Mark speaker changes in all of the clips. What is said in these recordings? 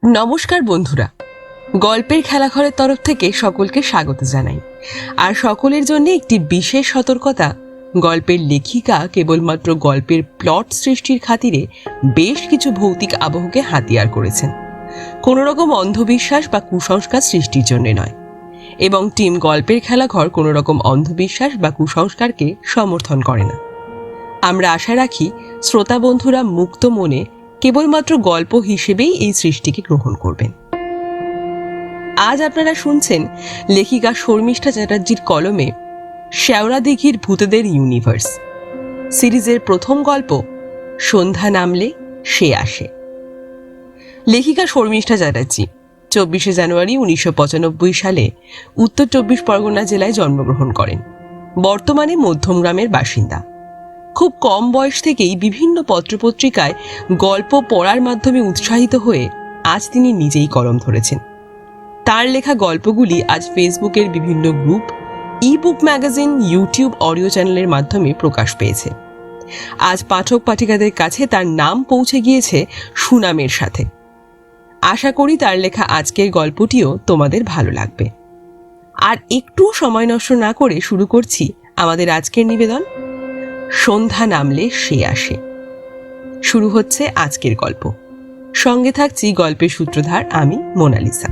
Speaker 1: নমস্কার বন্ধুরা, গল্পের খেলাঘরের তরফ থেকে সকলকে স্বাগত জানাই। আর সকলের জন্য একটি বিশেষ সতর্কতা, গল্পের লেখিকা কেবলমাত্র গল্পের প্লট সৃষ্টির খাতিরে বেশ কিছু ভৌতিক আবহকে হাতিয়ার করেছেন, কোনো রকম অন্ধবিশ্বাস বা কুসংস্কার সৃষ্টির জন্য নয়। এবং টিম গল্পের খেলাঘর কোনো রকম অন্ধবিশ্বাস বা কুসংস্কারকে সমর্থন করে না। আমরা আশা রাখি শ্রোতা বন্ধুরা মুক্ত মনে কেবলমাত্র গল্প হিসেবেই এই সৃষ্টিকে গ্রহণ করবেন। আজ আপনারা শুনছেন লেখিকা শর্মিষ্ঠা চ্যাটার্জির কলমে শেওড়া দিঘির ভূতেদের ইউনিভার্স সিরিজের প্রথম গল্প সন্ধ্যা নামলে সে আসে। লেখিকা শর্মিষ্ঠা চ্যাটার্জি 24শে জানুয়ারি 1995 সালে উত্তর 24 পরগনা জেলায় জন্মগ্রহণ করেন। বর্তমানে মধ্যমগ্রামের বাসিন্দা। খুব কম বয়স থেকেই বিভিন্ন পত্রপত্রিকায় গল্প পড়ার মাধ্যমে উৎসাহিত হয়ে আজ তিনি নিজেই কলম ধরেছেন। তার লেখা গল্পগুলি আজ ফেসবুকের বিভিন্ন group, ebook magazine, YouTube audio চ্যানেলের মাধ্যমে প্রকাশ পেয়েছে। আজ পাঠক পাঠিকাদের কাছে তার নাম পৌঁছে গিয়েছে সুনামের সাথে। আশা করি তার লেখা আজকের গল্পটিও তোমাদের ভালো লাগবে। আর একটু সময় নষ্ট না করে শুরু করছি আমাদের আজকের নিবেদন, সন্ধ্যা নামলে সে আসে। শুরু হচ্ছে আজকের গল্প। সঙ্গে থাকছি গল্পের সূত্রধার আমি মোনালিসা।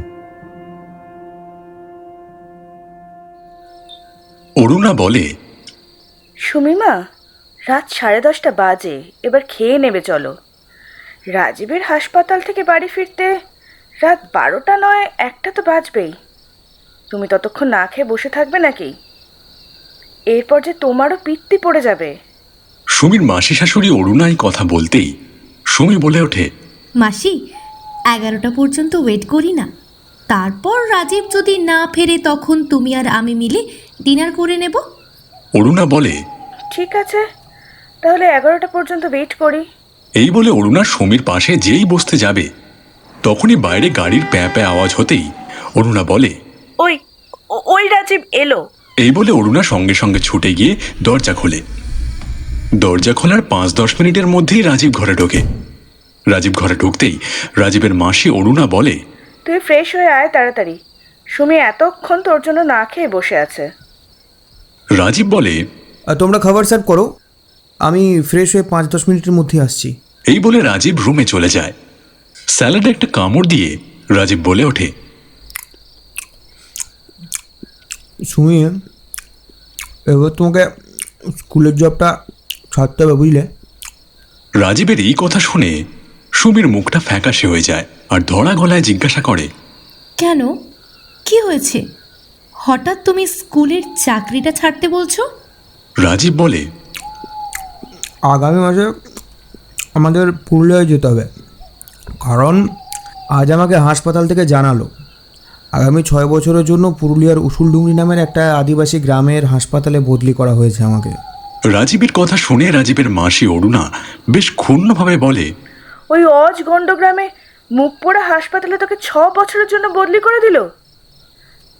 Speaker 2: অরুণা বলে,
Speaker 3: সুমিমা, রাত 10:30 বাজে, এবার খেয়ে নেবে চলো। রাজীবের হাসপাতাল থেকে বাড়ি ফিরতে রাত 12টা নয় 1টা তো বাজবেই। তুমি ততক্ষণ না খেয়ে বসে থাকবে নাকি? এরপর যে তোমারও পিত্তি পড়ে যাবে।
Speaker 2: সুমির মাসি শাশুড়ি অরুণাই কথা বলতেই সুমি বলে ওঠে,
Speaker 4: মাসি, 11টা পর্যন্ত ওয়েট করি না? তারপর রাজীব যদি না ফেরে তখন তুমি আর আমি মিলে ডিনার করে নেব।
Speaker 2: অরুণা বলে,
Speaker 3: ঠিক আছে, তাহলে 11টা পর্যন্ত ওয়েট করি।
Speaker 2: এই বলে অরুণা সুমির পাশে যেই বসতে যাবে তখনই বাইরে গাড়ির প্যাঁ প্যাঁ আওয়াজ হতেই অরুণা বলে,
Speaker 3: ওই ওই রাজীব এলো।
Speaker 2: এই বলে অরুণা সঙ্গে সঙ্গে ছুটে গিয়ে দরজা খোলে। দরজা খোলার 5-10 মিনিটের মধ্যেই রাজীব ঘরে ঢোকে। রাজীব ঘরে ঢুকতেই রাজীবের মাসি অরুণা বলে,
Speaker 3: তুই ফ্রেশ হয়ে আয় তাড়াতাড়ি। সুমি এতক্ষণ তোর জন্য না খেয়ে বসে আছে।
Speaker 2: রাজীব বলে,
Speaker 5: তোমরা খাবার সার্ভ করো, আমি ফ্রেশ হয়ে 5-10 মিনিটের মধ্যে আসছি।
Speaker 2: এই বলে রাজীব রুমে চলে যায়। স্যালাডে একটা কামড় দিয়ে রাজীব বলে ওঠে,
Speaker 5: সুমি, এবার তোমাকে স্কুলের জবটা ছাড়তে হবে, বুঝলে?
Speaker 2: রাজীবের এই কথা শুনে সুমির মুখটা ফ্যাকাশে হয়ে যায় আর ধরা গলায় জিজ্ঞাসা করে,
Speaker 4: কেন, কি হয়েছে? হঠাৎ তুমি স্কুলের চাকরিটা ছাড়তে বলছো?
Speaker 2: রাজীব বলে,
Speaker 5: আগামী মাসে আমাদের পুরুলিয়ায় যেতে হবে, কারণ আজ আমাকে হাসপাতাল থেকে জানালো আগামী 6 বছরের জন্য পুরুলিয়ার উসুলডুংরি নামের একটা আদিবাসী গ্রামের হাসপাতালে বদলি করা হয়েছে আমাকে।
Speaker 2: রাজীবের কথা শুনে রাজীবের মাসি অরুণা বেশ ক্ষুণ্ণভাবে বলে,
Speaker 3: ওই অজ গন্ডগ্রামে মুখ পোড়া হাসপাতালে তোকে 6 বছরের জন্য বদলি করে দিল?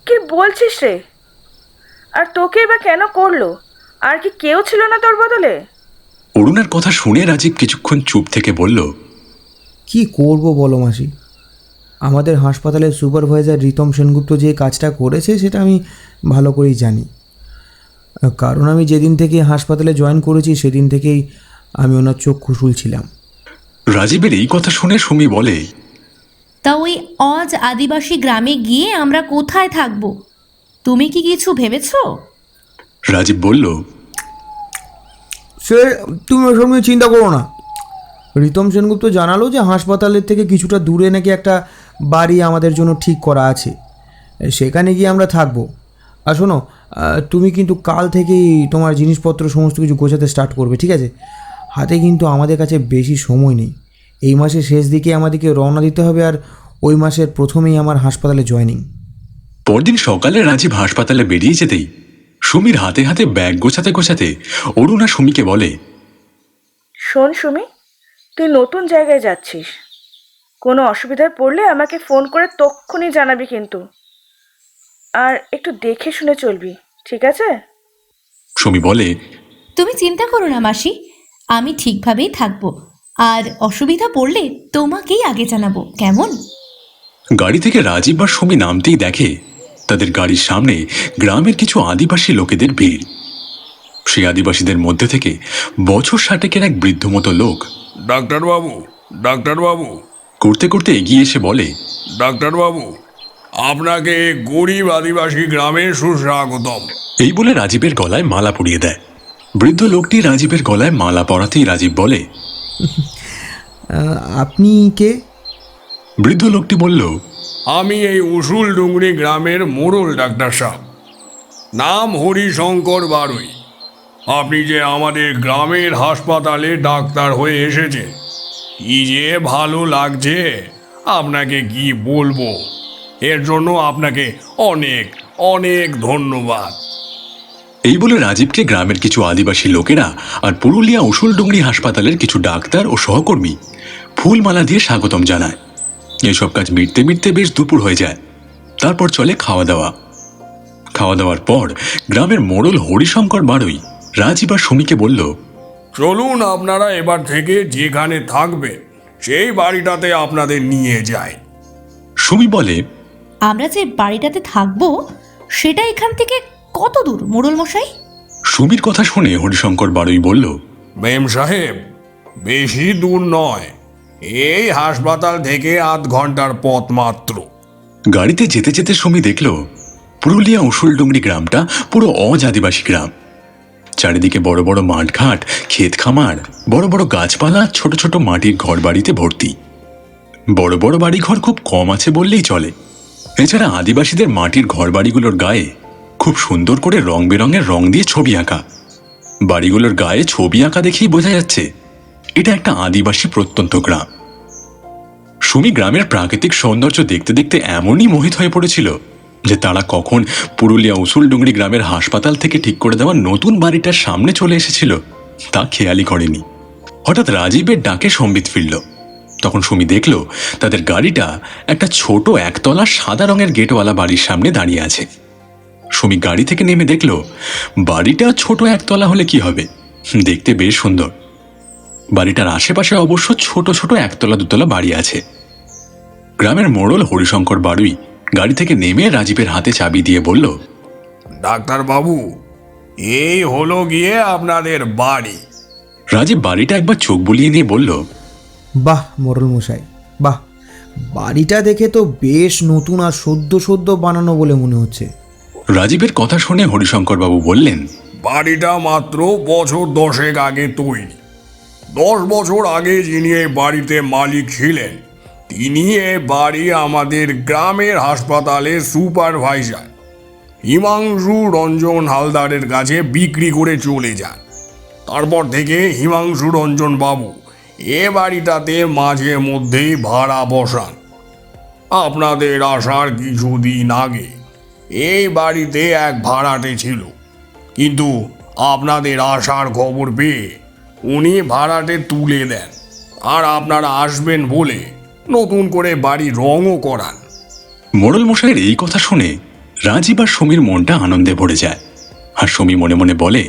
Speaker 3: কি বলছিস রে? আর তোকে বা কেন করলো? আর কি কেউ ছিল না তোর বদলে?
Speaker 2: অরুণার কথা শুনে রাজীব কিছুক্ষণ চুপ থেকে বলল,
Speaker 5: কি করব বলো মাসি, আমাদের হাসপাতালের সুপারভাইজার রিতম সেনগুপ্ত যে কাজটা করেছে সেটা আমি ভালো করেই জানি, কারণ আমি যেদিন থেকে হাসপাতালে জয়েন করেছি সেদিন থেকেই আমি ওনার চক্ষু শুলছিলাম।
Speaker 2: রাজীবের এই কথা শুনে সুমি বলে,
Speaker 4: তা ওই অজ আদিবাসী গ্রামে গিয়ে আমরা কোথায় থাকবো? তুমি কি কিছু ভেবেছো?
Speaker 2: রাজীব বলল,
Speaker 5: সে তুমি ওসব নিয়ে চিন্তা করো না। রিতম সেনগুপ্ত জানালো যে হাসপাতালের থেকে কিছুটা দূরে নাকি একটা বাড়ি আমাদের জন্য ঠিক করা আছে, সেখানে গিয়ে আমরা থাকবো। আর শোনো, তুমি কিন্তু কাল থেকেই তোমার জিনিসপত্র সমস্ত কিছু গোছাতে স্টার্ট করবে, ঠিক আছে? হাতে কিন্তু আমাদের কাছে বেশি সময় নেই। এই মাসের শেষ দিকে আমাদেরকে রওনা দিতে হবে, আর ওই মাসের প্রথমেই আমার হাসপাতালে জয়েনিং।
Speaker 2: পরদিন সকালে রাজীব হাসপাতালে বেরিয়ে যেতেই সুমির হাতে হাতে ব্যাগ গোছাতে গোছাতে অরুণা সুমিকে বলে,
Speaker 3: শোন সুমি, তুই নতুন জায়গায় যাচ্ছিস। কোনো অসুবিধায় পড়লে আমাকে ফোন করে তক্ষুনি জানাবি কিন্তু। আর একটু দেখে শুনে চলবি, ঠিক আছে?
Speaker 2: সুমি বলে,
Speaker 4: তুমি চিন্তা করো না মাসি, আমি ঠিকভাবেই থাকবো। আর অসুবিধা পড়লে তোমাকেই আগে জানাবো, কেমন?
Speaker 2: গাড়ি থেকে রাজীব আর সুমি নামতেই দেখে তাদের গাড়ির সামনে গ্রামের কিছু আদিবাসী লোকেদের ভিড়। সেই আদিবাসীদের মধ্যে থেকে বছর 60-এর এক বৃদ্ধ মতো লোক
Speaker 6: ডাক্তারবাবু, ডাক্তারবাবু,
Speaker 2: করতে করতে এগিয়ে এসে বলে,
Speaker 6: ডাক্তারবাবু, আপনাকে গরিব আদিবাসী গ্রামে সুস্বাগতম।
Speaker 2: এই বলে রাজীবের গলায় মালা পরিয়ে দেয়। বৃদ্ধ লোকটি রাজীবের গলায় মালা পরাতেই রাজীব বলে,
Speaker 5: আপনি কে?
Speaker 2: বৃদ্ধ লোকটি বলল,
Speaker 6: আমি এই উসুল ডুংরি গ্রামের মোড়ল ডাক্তার সাহেব, নাম হরিশঙ্কর বারুই। আপনি যে আমাদের গ্রামের হাসপাতালে ডাক্তার হয়ে এসেছেন, কি যে ভালো লাগছে আপনাকে কি বলবো। এর জন্য আপনাকে অনেক অনেক ধন্যবাদ।
Speaker 2: এই বলে রাজীবকে গ্রামের কিছু আদিবাসী লোকেরা আর পুরুলিয়া উসুলডুংরি হাসপাতালের কিছু ডাক্তার ও সহকর্মী ফুলমালা দিয়ে স্বাগতম জানায়। এসব কাজ মিটতে মিটতে বেশ দুপুর হয়ে যায়। তারপর চলে খাওয়া দাওয়া। খাওয়া দাওয়ার পর গ্রামের মোড়ল হরিশঙ্কর বারুই রাজীব আর সুমিকে বলল,
Speaker 6: চলুন আপনারা এবার থেকে যেখানে থাকবেন সেই বাড়িটাতে আপনাদের নিয়ে যায়।
Speaker 2: সুমি বলে,
Speaker 4: আমরা যে বাড়িটাতে থাকবো সেটা এখান থেকে কত দূর মোড়ল মশাই?
Speaker 2: সুমির কথা শুনে হরিশঙ্কর বারুই বলল,
Speaker 6: মেম সাহেব, বেশি দূর নয়, এই হাসপাতাল থেকে আধ ঘন্টার পথ মাত্র।
Speaker 2: গাড়িতে যেতে যেতে সুমি দেখল পুরুলিয়া উসুলডুংরি গ্রামটা পুরো আদিবাসী গ্রাম। চারিদিকে বড় বড় মাঠঘাট, ক্ষেত খামার, বড় বড় গাছপালা, ছোট ছোট মাটির ঘর বাড়িতে ভর্তি। বড় বড় বাড়িঘর খুব কম আছে বললেই চলে। এছাড়া আদিবাসীদের মাটির ঘর বাড়িগুলোর গায়ে খুব সুন্দর করে রং বেরঙের রং দিয়ে ছবি আঁকা। বাড়িগুলোর গায়ে ছবি আঁকা দেখেই বোঝা যাচ্ছে এটা একটা আদিবাসী প্রত্যন্ত গ্রাম। সুমি গ্রামের প্রাকৃতিক সৌন্দর্য দেখতে দেখতে এমনই মোহিত হয়ে পড়েছিল যে তারা কখন পুরুলিয়া উসুলডুংরি গ্রামের হাসপাতাল থেকে ঠিক করে দেওয়া নতুন বাড়িটার সামনে চলে এসেছিল তা খেয়ালই করেনি। হঠাৎ রাজীবের ডাকে সম্বিত ফিরল। তখন সুমি দেখল তাদের গাড়িটা একটা ছোট একতলা সাদা রঙের গেটওয়ালা বাড়ির সামনে দাঁড়িয়ে আছে। সুমি গাড়ি থেকে নেমে দেখল বাড়িটা ছোট একতলা হলে কি হবে, দেখতে বেশ সুন্দর। বাড়িটার আশেপাশে অবশ্য ছোট ছোট একতলা দুতলা বাড়ি আছে। গ্রামের মোড়ল হরিশঙ্কর বারুই গাড়ি থেকে নেমে রাজীবের হাতে চাবি দিয়ে বলল,
Speaker 6: ডাক্তারবাবু, এই হলো গিয়ে আপনাদের বাড়ি।
Speaker 2: রাজীব বাড়িটা একবার চোখ বুলিয়ে নিয়ে বলল,
Speaker 5: বাহ মোড়ল মশাই, বাহ, বাড়িটা দেখে তো বেশ নতুন আর সদ্য সদ্য বানানো বলে মনে হচ্ছে।
Speaker 2: রাজীবের কথা শুনে হরিশঙ্কর বাবু বললেন,
Speaker 6: বাড়িটা মাত্র বছর 10 আগে তৈরি। 10 বছর আগে যিনি এই বাড়িতে মালিক ছিলেন, তিনি এ বাড়ি আমাদের গ্রামের হাসপাতালের সুপারভাইজার হিমাংশু রঞ্জন হালদারের কাছে বিক্রি করে চলে যান। তারপর থেকে হিমাংশু রঞ্জন বাবু এ বাড়িটাতে মাঝে মধ্যেই ভাড়া বসান। আপনাদের আসার কিছুদিন আগে এই বাড়িতে এক ভাড়াটে ছিল, কিন্তু আপনাদের আসার খবর পেয়ে উনি ভাড়াটে তুলে দেন আর আপনারা আসবেন বলে নতুন করে বাড়ি রঙও করান।
Speaker 2: মোড়ল মশাইয়ের এই কথা শুনে রাজীব আর সুমির মনটা আনন্দে ভরে যায়। আর সুমি মনে মনে বলে,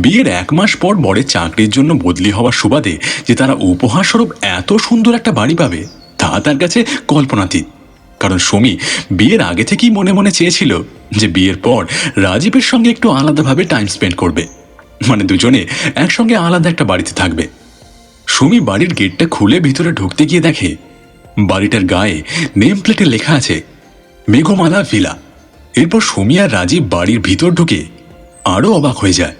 Speaker 2: বিয়ের 1 মাস পর বরের চাকরির জন্য বদলি হওয়ার সুবাদে যে তারা উপহারস্বরূপ এত সুন্দর একটা বাড়ি পাবে তা তার কাছে কল্পনাতীত। কারণ সুমি বিয়ের আগে থেকেই মনে মনে চেয়েছিল যে বিয়ের পর রাজীবের সঙ্গে একটু আলাদাভাবে টাইম স্পেন্ড করবে, মানে দুজনে একসঙ্গে আলাদা একটা বাড়িতে থাকবে। সুমি বাড়ির গেটটা খুলে ভিতরে ঢুকতে গিয়ে দেখে বাড়িটার গায়ে নেম প্লেটে লেখা আছে মেঘমালা ভিলা। এরপর সুমি আর রাজীব বাড়ির ভিতর ঢুকে আরও অবাক হয়ে যায়।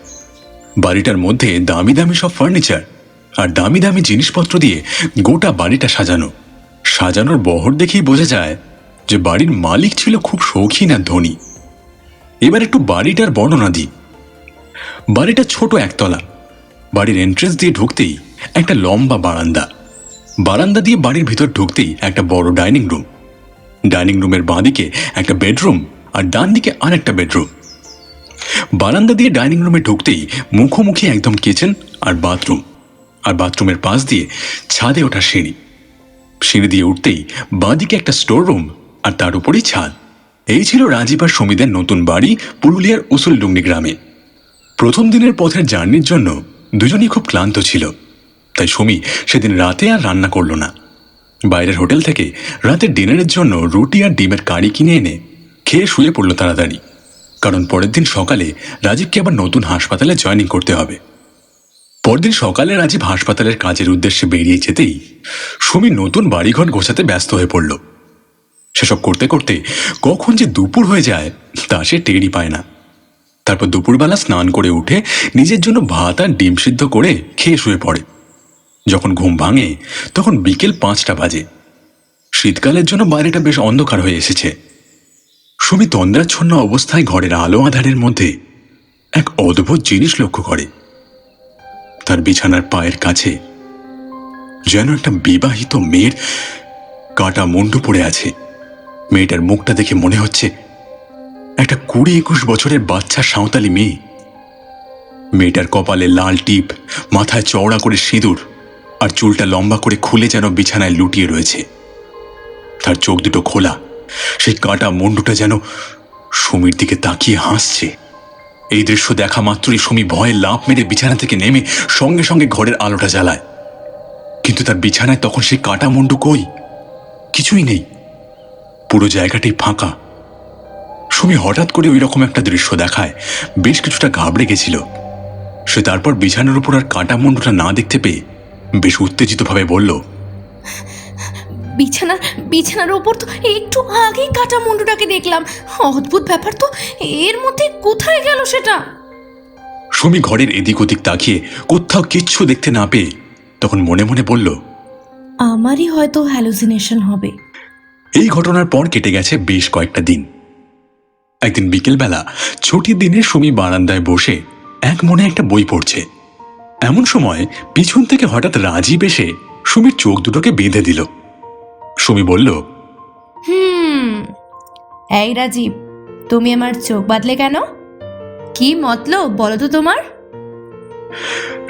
Speaker 2: বাড়িটার মধ্যে দামি দামি সব ফার্নিচার আর দামি দামি জিনিসপত্র দিয়ে গোটা বাড়িটা সাজানো। সাজানোর বহর দেখেই বোঝা যায় যে বাড়ির মালিক ছিল খুব শৌখিন আর ধনী। এবার একটু বাড়িটার বর্ণনা দিই। বাড়িটা ছোট একতলা। বাড়ির এন্ট্রেন্স দিয়ে ঢুকতেই একটা লম্বা বারান্দা। বারান্দা দিয়ে বাড়ির ভিতর ঢুকতেই একটা বড় ডাইনিং রুম। ডাইনিং রুমের বাঁদিকে একটা বেডরুম আর ডান দিকে আরেকটা বেডরুম। বারান্দা দিয়ে ডাইনিং রুমে ঢুকতেই মুখোমুখি একদম কিচেন আর বাথরুম, আর বাথরুমের পাশ দিয়ে ছাদে ওঠা সিঁড়ি। সিঁড়ি দিয়ে উঠতেই বাঁদিকে একটা স্টোর রুম আর তার উপরেই ছাদ। এই ছিল রাজীব আর সুমিদের নতুন বাড়ি পুরুলিয়ার উসুলডুংরি গ্রামে। প্রথম দিনের পথের জার্নির জন্য দুজনেই খুব ক্লান্ত ছিল, তাই সুমি সেদিন রাতে আর রান্না করল না। বাইরের হোটেল থেকে রাতের ডিনারের জন্য রুটি আর ডিমের কারি কিনে এনে খেয়ে শুয়ে পড়ল তাড়াতাড়ি, কারণ পরের দিন সকালে রাজীবকে আবার নতুন হাসপাতালে জয়েনিং করতে হবে। পরদিন সকালে রাজীব হাসপাতালের কাজের উদ্দেশ্যে বেরিয়ে যেতেই সুমি নতুন বাড়িঘর গোছাতে ব্যস্ত হয়ে পড়ল। সেসব করতে করতে কখন যে দুপুর হয়ে যায় তা সে টেরই পায় না। তারপর দুপুরবেলা স্নান করে উঠে নিজের জন্য ভাত আর ডিম সিদ্ধ করে খেয়ে শুয়ে পড়ে। যখন ঘুম ভাঙে তখন বিকেল 5টা বাজে। শীতকালের জন্য বাইরেটা বেশ অন্ধকার হয়ে এসেছে। সুমি তন্দ্রাচ্ছন্ন অবস্থায় ঘরের আলো আধারের মধ্যে এক অদ্ভুত জিনিস লক্ষ্য করে। তার বিছানার পায়ের কাছে যেন একটা বিবাহিত মেয়ের কাটা মুন্ডু পড়ে আছে। মেয়েটার মুখটা দেখে মনে হচ্ছে একটা 20-21 বছরের বাচ্চা সাঁওতালি মেয়ে। মেয়েটার কপালে লাল টিপ, মাথায় চওড়া করে সিঁদুর, আর চুলটা লম্বা করে খুলে যেন বিছানায় লুটিয়ে রয়েছে। তার চোখ দুটো খোলা, সেই কাটা মুন্ডুটা যেন সুমির দিকে তাকিয়ে হাসছে। এই দৃশ্য দেখা মাত্রই সুমি ভয়ে লাফ মেরে বিছানা থেকে নেমে সঙ্গে সঙ্গে ঘরের আলোটা জ্বালায়। কিন্তু তার বিছানায় তখন সেই কাটা মুন্ডু কই? কিছুই নেই, পুরো জায়গাটাই ফাঁকা। সুমি হঠাৎ করে ওই রকম একটা দৃশ্য দেখায় বেশ কিছুটা ঘাবড়ে গেছিল। সে তারপর বিছানার উপর আর কাটা মুন্ডুটা না দেখতে পেয়ে বেশ উত্তেজিতভাবে বলল,
Speaker 4: বিছানার ওপর তো একটু আগেই কাটা মুন্ডুটাকে দেখলাম। অদ্ভুত ব্যাপার তো, এর মধ্যে কোথায় গেল সেটা?
Speaker 2: সুমি ঘরের এদিক ওদিক তাকিয়ে কোথাও কিচ্ছু দেখতে না পেয়ে তখন মনে মনে বলল,
Speaker 4: আমারই হয়তো হ্যালুসিনেশন হবে।
Speaker 2: এই ঘটনার পর কেটে গেছে বেশ কয়েকটা দিন। একদিন বিকেলবেলা ছুটির দিনে সুমি বারান্দায় বসে এক মনে একটা বই পড়ছে। এমন সময় পিছন থেকে হঠাৎ রাজীব এসে সুমির চোখ দুটোকে বেঁধে দিল। সুমি বলল,
Speaker 4: এই রাজীব, তুমি আমার চোখ বাঁধলে কেন? কি মতলব বলো তো তোমার?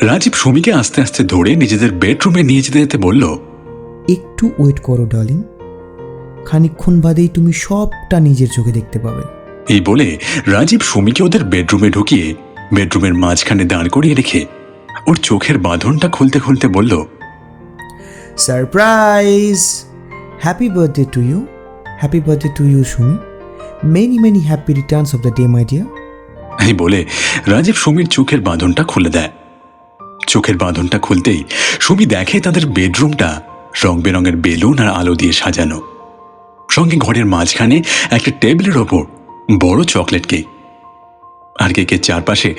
Speaker 2: রাজীব সুমিকে আস্তে আস্তে ধরে নিজেদের বেডরুমে নিয়ে যেতে যেতে বলল,
Speaker 5: একটু ওয়েট করো ডার্লিং, খানিকক্ষণ বাদেই তুমি সবটা নিজের চোখে দেখতে পাবে।
Speaker 2: এই বলে রাজীব সুমিকে ওদের বেডরুমে ঢুকিয়ে বেডরুমের মাঝখানে দাঁড় করিয়ে রেখে ওর চোখের বাঁধনটা খুলতে খুলতে বলল,
Speaker 5: surprise! Happy birthday to you, happy birthday to you Sumi, many many happy returns of the day my dear.
Speaker 2: এই বলে রাজীব সুমির চোখের বাঁধনটা খুলে দেয়। চোখের বাঁধনটা খুলতেই সুমি দেখে তাদের বেডরুমটা রং বেরঙের বেলুন আর আলো দিয়ে সাজানো। সঙ্গে ঘরের মাঝখানে একটা টেবিলের ওপর বড় চকলেট কেক, আর কেকের চারপাশে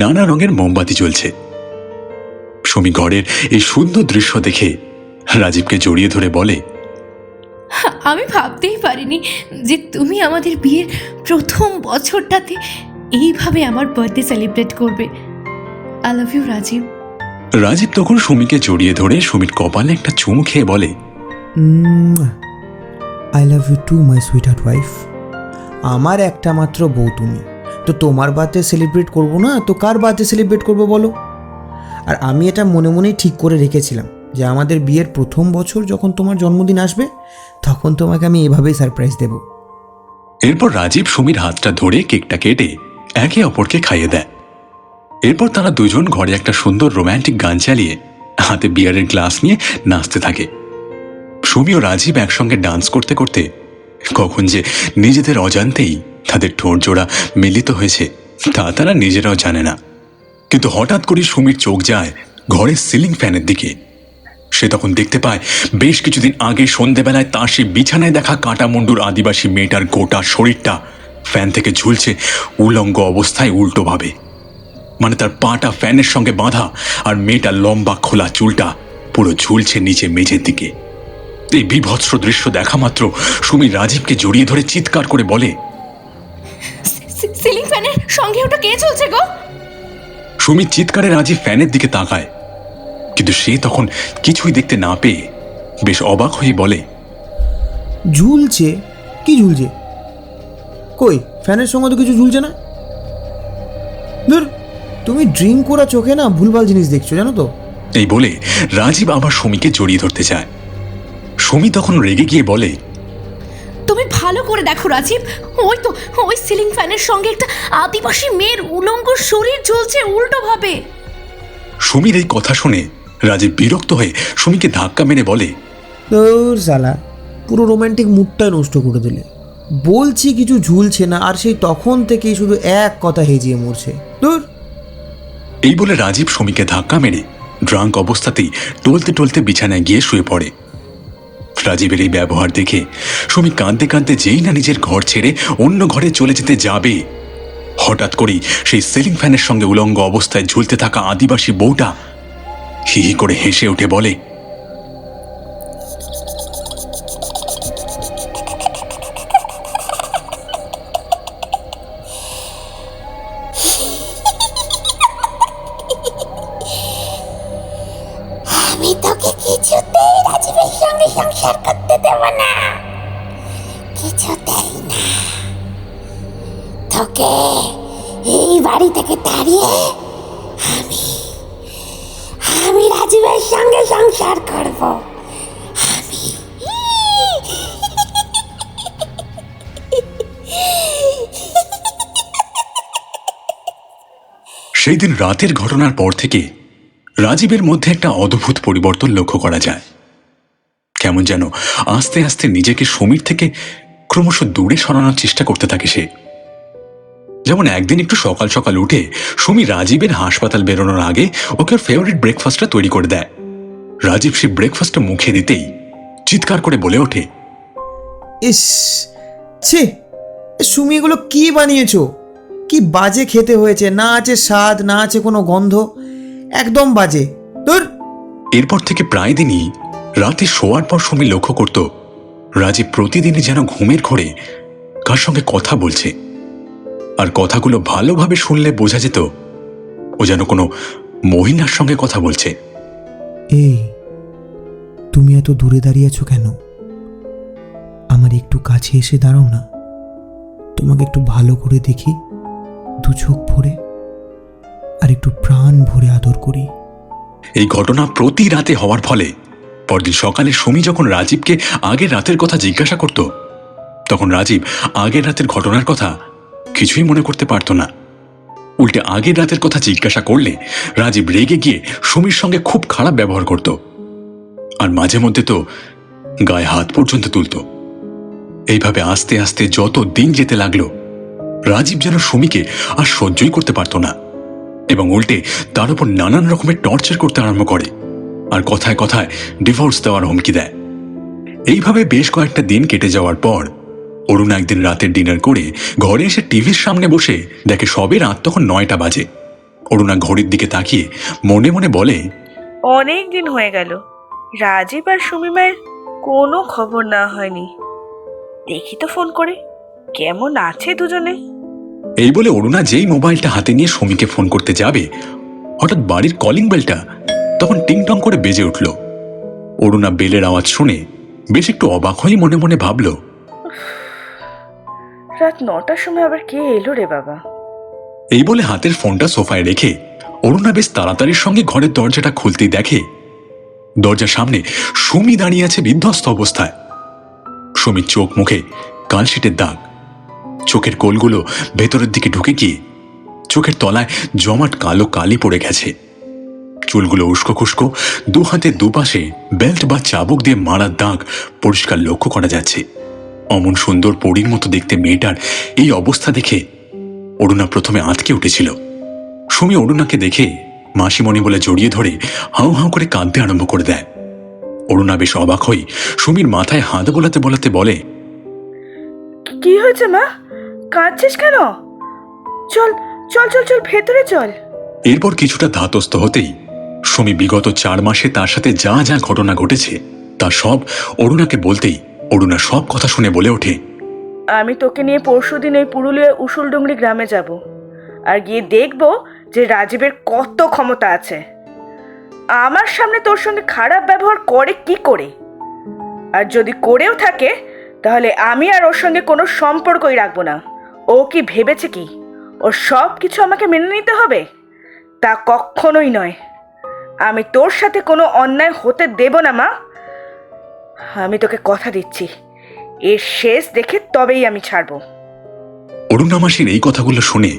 Speaker 2: নানা রঙের মোমবাতি জ্বলছে। সুমি ঘরের এই সুন্দর দৃশ্য দেখে রাজীবকে জড়িয়ে ধরে বলে,
Speaker 4: আমি ভাবতেই পারিনি যে তুমি আমাদের বিয়ের প্রথম বছরটাতে এইভাবে আমার বার্থডে সেলিব্রেট করবে। I love you Rajib.
Speaker 2: Rajib তখন সুমিকে জড়িয়ে ধরে সুমির কপালে একটা চুমু খেয়ে বলে,
Speaker 5: I love you too my sweetheart wife. আমার একটা মাত্র বউ তুমি, তো তোমার বার্থডে সেলিব্রেট করবো না তো কার বার্থডে সেলিব্রেট করবো বলো? আর আমি এটা মনে মনেই ঠিক করে রেখেছিলাম যে আমাদের বিয়ের প্রথম বছর যখন তোমার জন্মদিন আসবে তখন তোমাকে আমি এভাবেই সারপ্রাইজ দেব।
Speaker 2: এরপর রাজীব সুমির হাতটা ধরে কেকটা কেটে একে অপরকে খাইয়ে দেয়। এরপর তারা দুজন ঘরে একটা সুন্দর রোম্যান্টিক গান চালিয়ে হাতে বিয়ারের গ্লাস নিয়ে নাচতে থাকে। সুমি ও রাজীব একসঙ্গে ডান্স করতে করতে কখন যে নিজেদের অজান্তেই তাদের ঠোঁট জোড়া মিলিত হয়েছে তা তারা নিজেরাও জানে না। কিন্তু হঠাৎ করে সুমির চোখ যায় ঘরের সিলিং ফ্যানের দিকে। সে তখন দেখতে পায় বেশ কিছুদিন আগে সন্ধেবেলায় তার সেই বিছানায় দেখা কাটা মুন্ডুর আদিবাসী মেয়েটার গোটা শরীরটা ফ্যান থেকে ঝুলছে উলঙ্গ অবস্থায় উল্টোভাবে। মানে তার পাটা ফ্যানের সঙ্গে বাঁধা আর মেয়েটার লম্বা খোলা চুলটা পুরো ঝুলছে নিচে মেঝের দিকে। এই বিভৎস দৃশ্য দেখা মাত্র সুমি রাজীবকে জড়িয়ে ধরে চিৎকার করে বলে,
Speaker 4: সিলিং ফ্যানের সঙ্গে ওটা কে চলছে গো?
Speaker 2: সুমি চিৎকারে রাজীব ফ্যানের দিকে তাকায়, কিন্তু সে তখন কিছুই দেখতে না পেয়ে বেশ অবাক হয়ে বলে,
Speaker 5: ঝুলছে? কি ঝুলছে? কই, ফ্যানের সঙ্গে তো কিছু ঝুলছে না। ধুর, তুমি ড্রিঙ্ক করা চোখে না ভুলভাল জিনিস দেখছো জানো তো।
Speaker 2: এই বলে রাজীব আবার সুমিকে জড়িয়ে ধরতে চায়। সুমি তখন রেগে গিয়ে বলে,
Speaker 4: তুমি ভালো করে দেখো রাজীব, ওই সিলিং ফ্যানের সঙ্গে একটা আদিবাসী মেয়ের উলঙ্গ শরীর ঝুলছে উল্টো ভাবে।
Speaker 2: সুমির এই কথা শুনে রাজীব বিরক্ত হয়ে সুমিকে ধাক্কা মেরে বলে,
Speaker 5: তোর সালা পুরো রোম্যান্টিক মুডটা নষ্ট করে দিলে। বলছি কিছু ঝুলছে না, আর সেই তখন থেকেই শুধু এক কথা হেজিয়ে মরছে। দূর।
Speaker 2: এই বলে রাজীব সুমিকে ধাক্কা মেরে ড্রাঙ্ক অবস্থাতেই টলতে টলতে বিছানায় গিয়ে শুয়ে পড়ে। রাজীবের এই ব্যবহার দেখে সুমি কাঁদতে কাঁদতে যেই না নিজের ঘর ছেড়ে অন্য ঘরে চলে যেতে যাবে, হঠাৎ করেই সেই সিলিং ফ্যানের সঙ্গে উলঙ্গ অবস্থায় ঝুলতে থাকা আদিবাসী বউটা হি হি করে হেসে উঠে বলে,
Speaker 7: আমি তোকে কিছুতেই রাজীবের সঙ্গে সংসার করতে দেব না, কিছুতেই না। তোকে এই বাড়ি থেকে তাড়িয়ে আমি আমি রাজীবের সঙ্গে সংসার করব। আমি
Speaker 2: সেই দিন রাতের ঘটনার পর থেকে রাজীবের মধ্যে একটা অদ্ভুত পরিবর্তন লক্ষ্য করা যায়। কেমন যেন আস্তে আস্তে নিজেকে সুমির থেকে ক্রমশ দূরে সরানোর চেষ্টা করতে থাকে সে। যেমন একদিন একটু সকাল সকাল উঠে সুমি রাজীবের হাসপাতাল বেরোনোর আগে ওকে ওর ফেভারিট ব্রেকফাস্টটা তৈরি করে দেয়। রাজীব সেই ব্রেকফাস্টটা মুখে দিতেই চিৎকার করে বলে ওঠে,
Speaker 5: ইস, ছি, সুমি এগুলো কি বানিয়েছো? কি বাজে খেতে হয়েছে, না আছে স্বাদ, না আছে কোনো গন্ধ, একদম বাজে। তোর
Speaker 2: এরপর থেকে প্রায় দিনই রাতে শোয়ার পর সুমি লক্ষ্য করত রাজীব প্রতিদিনই যেন ঘুমের ঘোরে কার সঙ্গে কথা বলছে, আর কথাগুলো ভালোভাবে শুনলে বোঝা যেত ও যেন কোনো মহিলার সঙ্গে কথা বলছে।
Speaker 5: এই, তুমি এত দূরে দাঁড়িয়ে আছো কেন? আমার একটু কাছে এসে দাঁড়াও না, তোমাকে একটু ভালো করে দেখি, দু চোখ ভরে আর একটু প্রাণ ভরে আদর করি।
Speaker 2: এই ঘটনা প্রতি রাতে হওয়ার ফলে পরদিন সকালে সুমি যখন রাজীবকে আগের রাতের কথা জিজ্ঞাসা করত, তখন রাজীব আগের রাতের ঘটনার কথা কিছুই মনে করতে পারত না। উল্টে আগের রাতের কথা জিজ্ঞাসা করলে রাজীব রেগে গিয়ে সুমির সঙ্গে খুব খারাপ ব্যবহার করত, আর মাঝে মধ্যে তো গায়ে হাত পর্যন্ত তুলত। এইভাবে আস্তে আস্তে যত দিন যেতে লাগলো, রাজীব যেন সুমিকে আর সহ্যই করতে পারত না, এবং উল্টে তার উপর নানান রকমের টর্চার করতে আরম্ভ করে, আর কথায় কথায় ডিভোর্স দেওয়ার হুমকি দেয়। এইভাবে বেশ কয়েকটা দিন কেটে যাওয়ার পর অরুণ একদিন রাতের ডিনার করে ঘরে এসে টিভির সামনে বসে দেখে সবে রাত তখন 9টা বাজে। অরুণা ঘড়ির দিকে তাকিয়ে মনে মনে বলে,
Speaker 3: অনেক দিন হয়ে গেল রাজীব আর সুমিমায়ের কোনো খবর না হয়নি। দেখি তো ফোন করে কেমন আছে দুজনে।
Speaker 2: এই বলে অরুণা যেই মোবাইলটা হাতে নিয়ে সুমিকে ফোন করতে যাবে, হঠাৎ বাড়ির কলিং বেলটা তখন টিংটং করে বেজে উঠল। অরুণা বেলের আওয়াজ শুনে বেশ একটু অবাক হয়ে মনে মনে ভাবল,
Speaker 3: রাত 9টার সময় আবার কে এলো রে বাবা।
Speaker 2: এই বলে হাতের ফোনটা সোফায় রেখে অরুণা বেশ তাড়াতাড়ির সঙ্গে ঘরের দরজাটা খুলতেই দেখে দরজার সামনে সুমি দাঁড়িয়ে আছে বিধ্বস্ত অবস্থায়। সুমির চোখ মুখে কালশিটের দাগ, চোখের কোলগুলো ভেতরের দিকে ঢুকে গিয়ে চোখের তলায় জমাট কালো কালি পড়ে গেছে। চুলগুলো উস্কো খুস্কো, দু হাতে দুপাশে বেল্ট বা চাবুক দিয়ে মারার দাগ পরিষ্কার লক্ষ্য করা যাচ্ছে। অমন সুন্দর পরীর মতো দেখতে মেয়েটার এই অবস্থা দেখে অরুণা প্রথমে আঁতকে উঠেছিল। সুমি অরুণাকে দেখে মাসিমণি বলে জড়িয়ে ধরে হাউ হাউ করে কাঁদতে আরম্ভ করে দেয়। অরুণা বেশ অবাক হয়ে সুমির মাথায় হাত বোলাতে বোলাতে বলে,
Speaker 3: কি হয়েছে মা, কাঁদছিস কেন? চল চল চল চল ভেতরে চল।
Speaker 2: এরপর কিছুটা ধাতস্থ হতেই সুমি বিগত 4 মাসে তার সাথে যা যা ঘটনা ঘটেছে তা সব অরুণাকে বলতেই অরুণা সব কথা শুনে বলে ওঠে,
Speaker 3: আমি তোকে নিয়ে পরশুদিন এই পুরুলিয়ার উসুলডুংরি গ্রামে যাব, আর গিয়ে দেখব যে রাজীবের কত ক্ষমতা আছে। আমার সামনে তোর সঙ্গে খারাপ ব্যবহার করে কি করে, আর যদি করেও থাকে তাহলে আমি আর ওর সঙ্গে কোনো সম্পর্কই রাখবো না। ও কি ভেবেছে কি ওর সব কিছু আমাকে মেনে নিতে হবে? তা কখনোই নয়। আমি তোর সাথে কোনো অন্যায় হতে দেব না মা। আমি তোকে কথা দিচ্ছি, এর শেষ দেখে তবেই আমি ছাড়ব।
Speaker 2: অরুণা মাসির এই কথাগুলো শুনে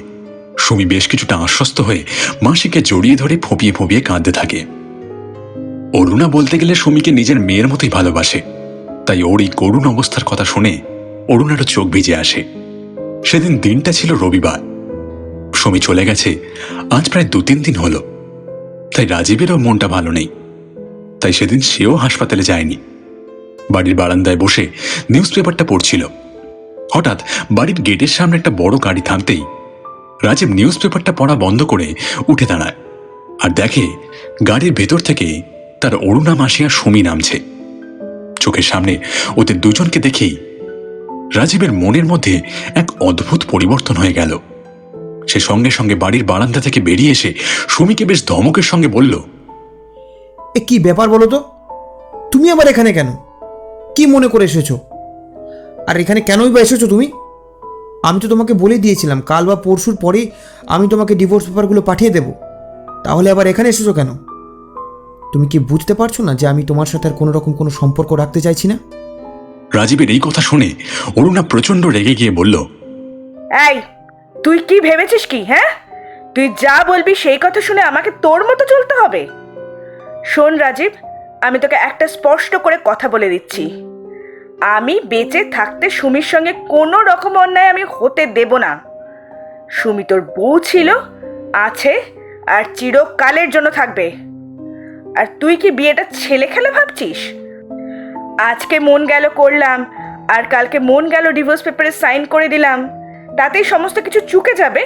Speaker 2: সুমি বেশ কিছুটা আশ্বস্ত হয়ে মাসিকে জড়িয়ে ধরে ফোঁপিয়ে ফোঁপিয়ে কাঁদতে থাকে। অরুণা বলতে গেলে সুমিকে নিজের মেয়ের মতোই ভালোবাসে, তাই ওর এই করুণ অবস্থার কথা শুনে অরুণারও চোখ ভিজে আসে। সেদিন দিনটা ছিল রবিবার। সুমি চলে গেছে আজ প্রায় 2-3 দিন হলো, তাই রাজীবেরও মনটা ভালো নেই। তাই সেদিন সেও হাসপাতালে যায়নি। বাড়ির বারান্দায় বসে নিউজ পেপারটা পড়ছিল। হঠাৎ বাড়ির গেটের সামনে একটা বড় গাড়ি থামতেই রাজীব নিউজ পেপারটা পড়া বন্ধ করে উঠে দাঁড়ায় আর দেখে গাড়ির ভেতর থেকে তার অরুণা মাসি আর সুমি নামছে। চোখের সামনে ওদের দুজনকে দেখেই রাজীবের মনের মধ্যে এক অদ্ভুত পরিবর্তন হয়ে গেল। সে সঙ্গে সঙ্গে বাড়ির বারান্দা থেকে বেরিয়ে এসে সুমিকে বেশ ধমকের সঙ্গে বলল,
Speaker 5: এ কি ব্যাপার বলো তো? তুমি আবার এখানে কেন? কি মনে করে এসেছো? আর এখানে কেনই বা এসেছো তুমি? আমি তো তোমাকে বলে দিয়েছিলাম কাল বা পরশুর পরেই আমি তোমাকে ডিভোর্স পেপারগুলো পাঠিয়ে দেব। তাহলে আবার এখানে এসেছো কেন? তুমি কি বুঝতে পারছো না যে আমি তোমার সাথে আর কোনো রকম কোনো সম্পর্ক রাখতে চাইছি না?
Speaker 2: রাজীবের এই কথা শুনে অরুণা প্রচন্ড রেগে গিয়ে বলল,
Speaker 3: এই, তুই কি ভেবেছিস কি? হ্যাঁ, তুই যা বলবি সেই কথা শুনে আমাকে তোর মতো চলতে হবে? শোন রাজীব, আমি তোকে একটা স্পষ্ট করে কথা বলে দিচ্ছি, আমি বেঁচে থাকতে সুমির সঙ্গে কোনো রকম অন্যায় আমি হতে দেব না। সুমি তোর বউ ছিল, আছে আর চিরকালের জন্য থাকবে। আর তুই কি বিয়েটা ছেলে খেলা ভাবছিস? আজকে মন গেল করলাম আর কালকে মন গেল ডিভোর্স পেপারে সাইন করে দিলাম, তাতেই সমস্ত কিছু চুকে যাবে?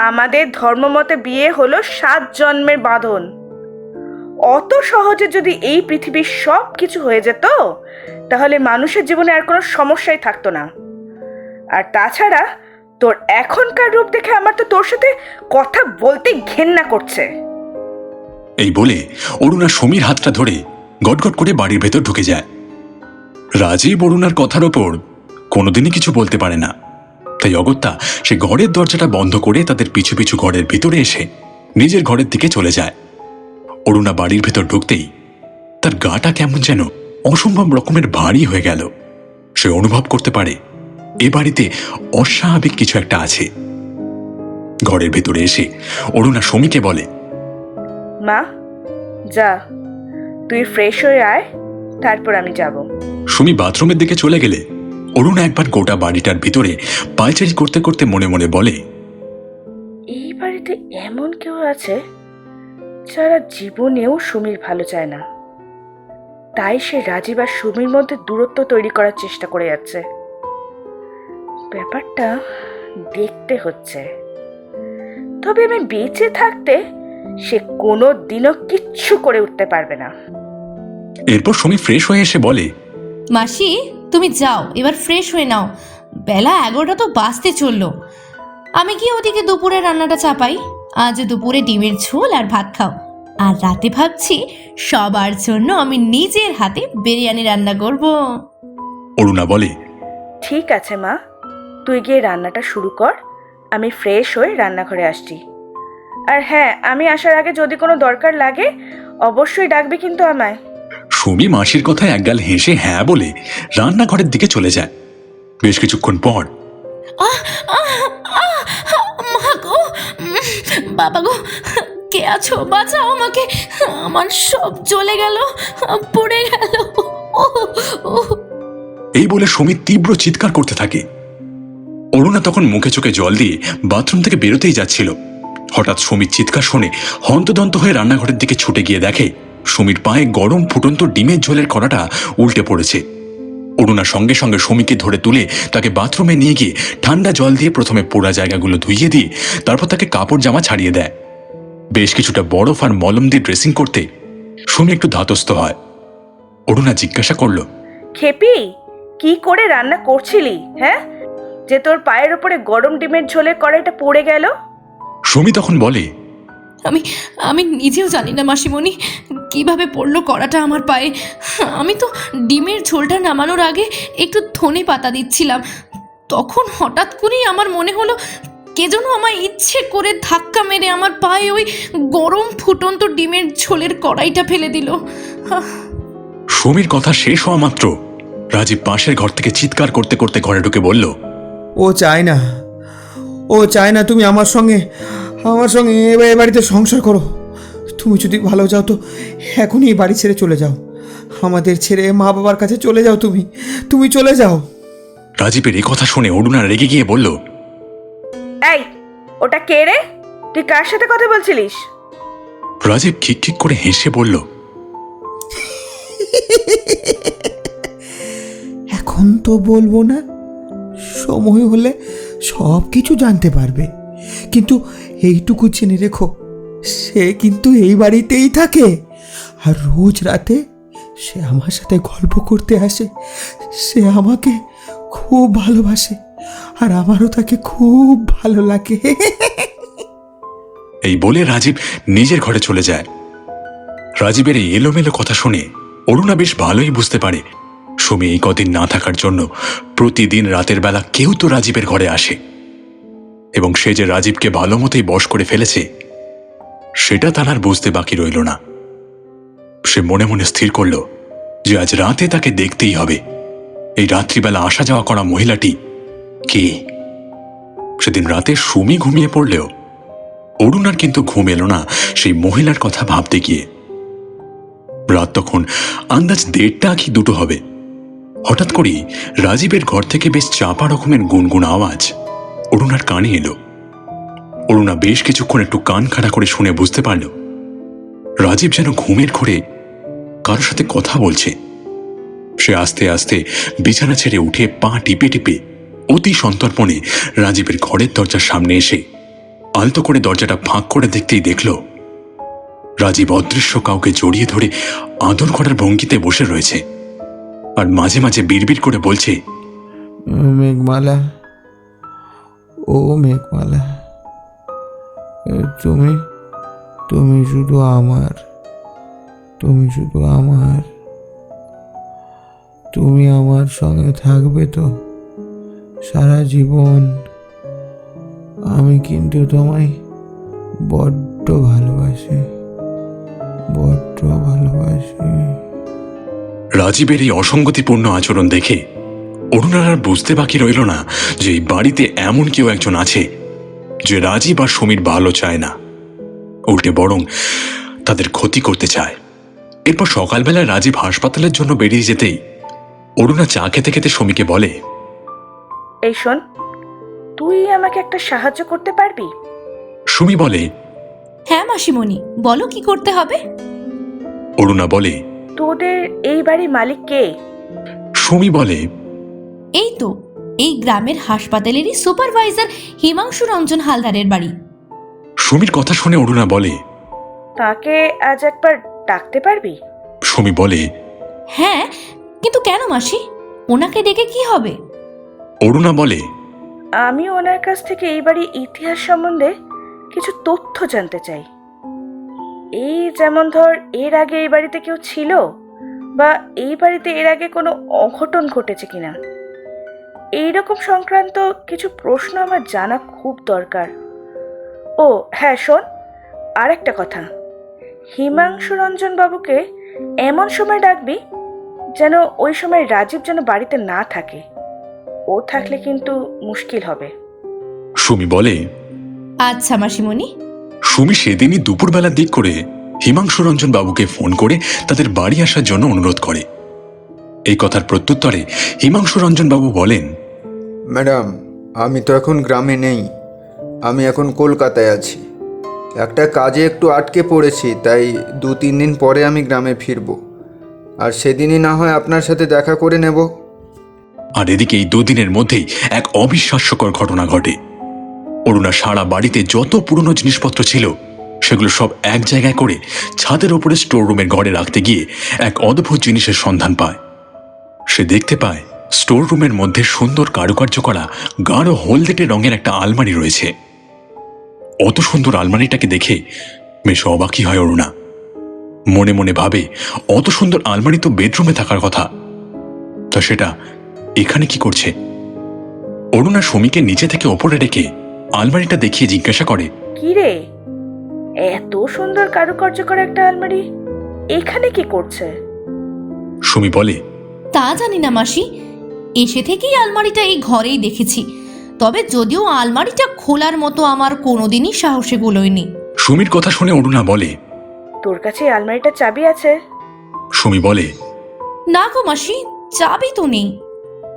Speaker 3: আমাদের ধর্মমতে বিয়ে হলো 7 জন্মের বাঁধন। অত সহজে যদি এই পৃথিবীর সব কিছু হয়ে যেত তাহলে মানুষের জীবনে আর কোনো সমস্যাই থাকতো না। আর তাছাড়া তোর এখনকার রূপ দেখে আমার তো তোর সাথে কথা বলতেই ঘেন্না করছে।
Speaker 2: এই বলে অরুণা সুমির হাতটা ধরে গটগট করে বাড়ির ভেতর ঢুকে যায়। রাজীব অরুণার কথার ওপর কোনোদিনই কিছু বলতে পারে না, তাই অগত্যা সে ঘরের দরজাটা বন্ধ করে তাদের পিছু পিছু ঘরের ভিতরে এসে নিজের ঘরের দিকে চলে যায়। অরুণা বাড়ির ভেতর ঢুকতেই তার গাটা কেমন যেন অসম্ভব রকমের ভারী হয়ে গেল। সে অনুভব করতে পারে এ বাড়িতে অস্বাভাবিক কিছু একটা আছে। ঘরের ভেতরে এসে অরুণা সুমিকে বলে,
Speaker 3: মা, যা তুই ফ্রেশ হয়ে আয়, তারপর আমি যাব।
Speaker 2: সুমি বাথরুমের দিকে চলে গেলে অরুণা একবার গোটা বাড়িটার ভিতরে পায়চারি করতে করতে মনে মনে বলে,
Speaker 3: এই বাড়িতে এমন কেউ আছে যারা জীবনেও সুমির ভালো চায় না, তাই সে রাজীব আর সুমির মধ্যে দূরত্ব তৈরি করার চেষ্টা করে যাচ্ছে। ব্যাপারটা দেখতে হচ্ছে, তবে আমি বেঁচে থাকতে সে কোনো দিনও কিচ্ছু করে উঠতে পারবে না।
Speaker 2: এরপর সুমি ফ্রেশ হয়ে এসে বলে,
Speaker 4: মাসি, তুমি যাও, এবার ফ্রেশ হয়ে নাও। বেলা 11টা তো বাজতে চললো। আমি কি ওদিকে দুপুরে রান্নাটা চাপাই? আজ দুপুরে ডিমের ঝোল আর ভাত খাও। আর রাতে ভাবছি সবার জন্য আমি নিজের হাতে বিরিয়ানি রান্না করব।
Speaker 2: অরুণা বলে,
Speaker 3: ঠিক আছে মা, তুই গিয়ে রান্নাটা শুরু কর, আমি ফ্রেশ হয়ে রান্নাঘরে আসছি। আর হ্যাঁ, আমি আসার আগে যদি কোনো দরকার লাগে অবশ্যই ডাকবি কিন্তু আমায়।
Speaker 2: সুমি মাসির কথায় একগাল হেসে হ্যাঁ বলে রান্নাঘরের দিকে চলে যায়। বেশ কিছুক্ষণ পর
Speaker 4: মা গো, বাবা গো, কে আছো? বাঁচাও আমাকে, আমার সব চলে গেল, পড়ে গেল।
Speaker 2: এই বলে সুমি তীব্র চিৎকার করতে থাকে। অরুণা তখন মুখে চোখে জল দিয়ে বাথরুম থেকে বেরোতেই যাচ্ছিল। হঠাৎ সুমির চিৎকার শুনে হন্তদন্ত হয়ে রান্নাঘরের দিকে ছুটে গিয়ে দেখে সুমির পায়ে গরম ফুটন্ত ডিমের ঝোলের কড়াটা উল্টে পড়েছে। অরুণা সঙ্গে সঙ্গে সুমিকে ধরে তুলে তাকে বাথরুমে নিয়ে গিয়ে ঠান্ডা জল দিয়ে প্রথমে পোড়া জায়গাগুলো ধুইয়ে দিয়ে তারপর তাকে কাপড় জামা ছাড়িয়ে দেয়। বেশ কিছুটা বরফ আর মলম দিয়ে ড্রেসিং করতে সুমি একটু ধাতস্থ হয়। অরুণা জিজ্ঞাসা করলো,
Speaker 3: খেপি, কি করে রান্না করছিলি হ্যাঁ, যে তোর পায়ের উপরে গরম ডিমের ঝোলের কড়াইটা পড়ে গেল?
Speaker 2: সুমি তখন বলে,
Speaker 4: আমি নিজেও জানি না মাসিমণি, কিভাবে পড়লো কড়াটা আমার পায়ে। আমি তো ডিমের ঝোলটা নামানোর আগে একটু ধনে পাতা দিচ্ছিলাম, তখন হঠাৎ করেই আমার মনে হলো কে যেন আমায় ইচ্ছে করে ধাক্কা মেরে আমার পায়ে ওই গরম ফুটন্ত ডিমের ঝোলের কড়াইটা ফেলে দিল।
Speaker 2: সুমির কথা শেষ হওয়া মাত্র রাজীব পাশের ঘর থেকে চিৎকার করতে করতে ঘরে ঢুকে বলল,
Speaker 5: ও চায় না, ও চায় না তুমি আমার সঙ্গে এ বাড়িতে সংসার করো। তুমি যদি ভালো যাও তো এখনই এই বাড়ি ছেড়ে চলে যাও। আমাদের ছেড়ে মা বাবার কাছে চলে যাও, তুমি চলে যাও।
Speaker 2: রাজীবের এই কথা শুনে অরুণা রেগে গিয়ে বলল,
Speaker 3: এই, ওটা কে রে? তুই কার সাথে কথা বলছিলিস?
Speaker 2: রাজীব খিক করে হেসে বলল,
Speaker 5: এখন তো বলবো না, সময় হলে সব কিছু জানতে পারবে। কিন্তু এইটুকু জেনে রেখো, সে কিন্তু এই বাড়িতেই থাকে, আর রোজ রাতে সে আমার সাথে গল্প করতে আসে। সে আমাকে খুব ভালোবাসে, আর আমারও তাকে খুব ভালো লাগে।
Speaker 2: এই বলে রাজীব নিজের ঘরে চলে যায়। রাজীবের এই এলোমেলো কথা শুনে অরুণা বেশ ভালোই বুঝতে পারে সুমি এই কদিন না থাকার জন্য প্রতিদিন রাতের বেলা কেউ তো রাজীবের ঘরে আসে, এবং সে যে রাজীবকে ভালো মতোই বশ করে ফেলেছে সেটা তার আর বুঝতে বাকি রইল না। সে মনে মনে স্থির করল যে আজ রাতে তাকে দেখতেই হবে এই রাত্রিবেলা আসা যাওয়া করা মহিলাটি কে। সেদিন রাতে সুমি ঘুমিয়ে পড়লেও অরুণার কিন্তু ঘুম এলো না সেই মহিলার কথা ভাবতে গিয়ে। রাত তখন আন্দাজ 1:30 কি 2 হবে। হঠাৎ করেই রাজীবের ঘর থেকে বেশ চাপা রকমের গুনগুন আওয়াজ অরুণার কানে এলো। অরুণা বেশ কিছুক্ষণ একটু কান খাড়া করে শুনে বুঝতে পারল রাজীব যেন ঘুমের ঘোরে কারোর সাথে কথা বলছে। সে আস্তে আস্তে বিছানা ছেড়ে উঠে পা টিপে টিপে অতি সন্তর্পণে রাজীবের ঘরের দরজার সামনে এসে আলতো করে দরজাটা ফাঁক করে দেখতেই দেখল রাজীব অদৃশ্য কাউকে জড়িয়ে ধরে আদর করার ভঙ্গিতে বসে রয়েছে, আর মাঝে মাঝে বিড়বিড় করে বলছে,
Speaker 5: মেঘমালা, ও মেঘমালা, তুমি শুধু আমার, তুমি আমার সঙ্গে থাকবে তো সারা জীবন? আমি কিন্তু তোমায় বড্ড ভালোবাসি।
Speaker 2: রাজীবের এই অসঙ্গতিপূর্ণ আচরণ দেখে অরুণার আর বুঝতে বাকি রইল না যে এই বাড়িতে এমন কেউ একজন আছে যে রাজীব আর সমীর ভালো চায় না, উল্টে বরং তাদের ক্ষতি করতে চায়। এরপর সকালবেলায় রাজীব হাসপাতালের জন্য বেরিয়ে যেতেই অরুণা চা খেতে খেতে সমীকে বলে,
Speaker 3: এই শোন, তুই আমাকে একটা সাহায্য করতে পারবি?
Speaker 2: সুমি বলে,
Speaker 4: হ্যাঁ মাসিমণি, বলো কি করতে হবে।
Speaker 2: অরুণা বলে,
Speaker 3: তোদের এই বাড়ির মালিক কে?
Speaker 2: সুমি বলে,
Speaker 4: এই তো এই গ্রামের হাসপাতালেরই সুপারভাইজার হিমাংশু রঞ্জন হালদারের বাড়ি।
Speaker 2: সুমির কথা শুনে অরুণা বলে,
Speaker 3: তাকে আজ একবার ডাকতে পারবি?
Speaker 2: সুমি বলে,
Speaker 4: হ্যাঁ, কিন্তু কেন মাসি, ওনাকে ডেকে কি হবে?
Speaker 2: অরুণা বলে,
Speaker 3: আমি ওনার কাছ থেকে এই বাড়ির ইতিহাস সম্বন্ধে কিছু তথ্য জানতে চাই। এই যেমন ধর, এর আগে এই বাড়িতে কেউ ছিল, বা এই বাড়িতে এর আগে কোনো অঘটন ঘটেছে কিনা, এইরকম সংক্রান্ত কিছু প্রশ্ন আমার জানা খুব দরকার। ও হ্যাঁ শোন, আর একটা কথা, হিমাংশু রঞ্জন বাবুকে এমন সময় ডাকবি যেন ওই সময় রাজীব যেন বাড়িতে না থাকে। ও থাকলে কিন্তু মুশকিল হবে।
Speaker 2: সুমি বলে,
Speaker 4: আচ্ছা মাসিমণি।
Speaker 2: সুমি সেদিনই দুপুরবেলার দিক করে হিমাংশু রঞ্জন বাবুকে ফোন করে তাদের বাড়ি আসার জন্য অনুরোধ করে। এই কথার প্রত্যুত্তরে হিমাংশু রঞ্জন বাবু বলেন,
Speaker 8: ম্যাডাম, আমি তো এখন গ্রামে নেই, আমি এখন কলকাতায় আছি। একটা কাজে একটু আটকে পড়েছি, তাই 2-3 দিন পরে আমি গ্রামে ফিরব, আর সেদিনই না হয় আপনার সাথে দেখা করে নেব।
Speaker 2: আর এদিকে এই 2 দিনের মধ্যেই এক অবিশ্বাস্যকর ঘটনা ঘটে। অরুণা সারা বাড়িতে যত পুরনো জিনিসপত্র ছিল সেগুলো সব এক জায়গায় করে ছাদের ওপরে স্টোর রুমের ঘরে রাখতে গিয়ে এক অদ্ভুত জিনিসের সন্ধান পায়। সে দেখতে পায় স্টোর রুমের মধ্যে সুন্দর কারুকার্য করা গাঢ় হলদেটে রঙের একটা আলমারি রয়েছে। অত সুন্দর আলমারিটাকে দেখে বেশ অবাকই হয় অরুণা। মনে মনে ভাবে, অত সুন্দর আলমারি তো বেডরুমে থাকার কথা, তা সেটা এখানে কি করছে? অরুণা সমীকে নিচে থেকে ওপরে রেখে আলমারিটা দেখিয়ে জিজ্ঞাসা করে,
Speaker 3: কি রে, এত সুন্দর কারুকার্য করা একটা আলমারি এখানে কি করছে?
Speaker 2: সুমি বলে,
Speaker 4: তা জানি না মাসি, এসে থেকেই আলমারিটা এই ঘরেই দেখেছি, তবে যদিও আলমারিটা খোলার মতো আমার কোনোদিনই সাহসে গোলয়নি।
Speaker 2: সুমির কথা শুনে অরুণা বলে,
Speaker 3: তোর কাছে এই আলমারিটার চাবি আছে?
Speaker 2: সুমি বলে।
Speaker 4: না গো মাসি, চাবি তো নেই।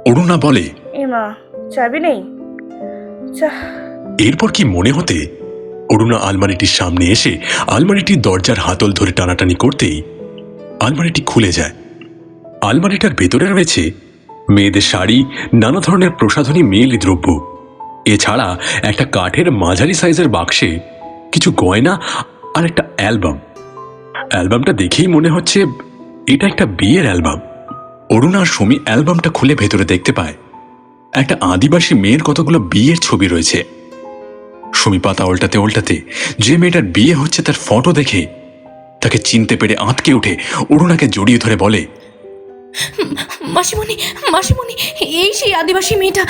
Speaker 2: অরুণা বলে।
Speaker 3: মা, চাবি নেই?
Speaker 2: এরপর কি মনে হতে অরুণা আলমারিটির সামনে এসে আলমারিটির দরজার হাতল ধরে টানাটানি করতেই আলমারিটি খুলে যায়। আলমারিটার ভেতরে রয়েছে মেয়েদের শাড়ি, নানা ধরনের প্রসাধনী মেয়েলি দ্রব্য, এছাড়া একটা কাঠের মাঝারি সাইজের বাক্সে কিছু গয়না আর একটা অ্যালবাম। অ্যালবামটা দেখেই মনে হচ্ছে এটা একটা বিয়ের অ্যালবাম। অরুণা আর সুমি অ্যালবামটা খুলে ভেতরে দেখতে পায় একটা আদিবাসী মেয়ের কতগুলো বিয়ের ছবি রয়েছে। সুমি পাতা উল্টাতে উল্টাতে যে মেয়েটার বিয়ে হচ্ছে তার ফটো দেখে তাকে চিনতে পেরে আঁতকে উঠে অরুণাকে জড়িয়ে ধরে বলে,
Speaker 4: মাসিমণি, মাসিমণি, এই সেই আদিবাসী মেয়েটা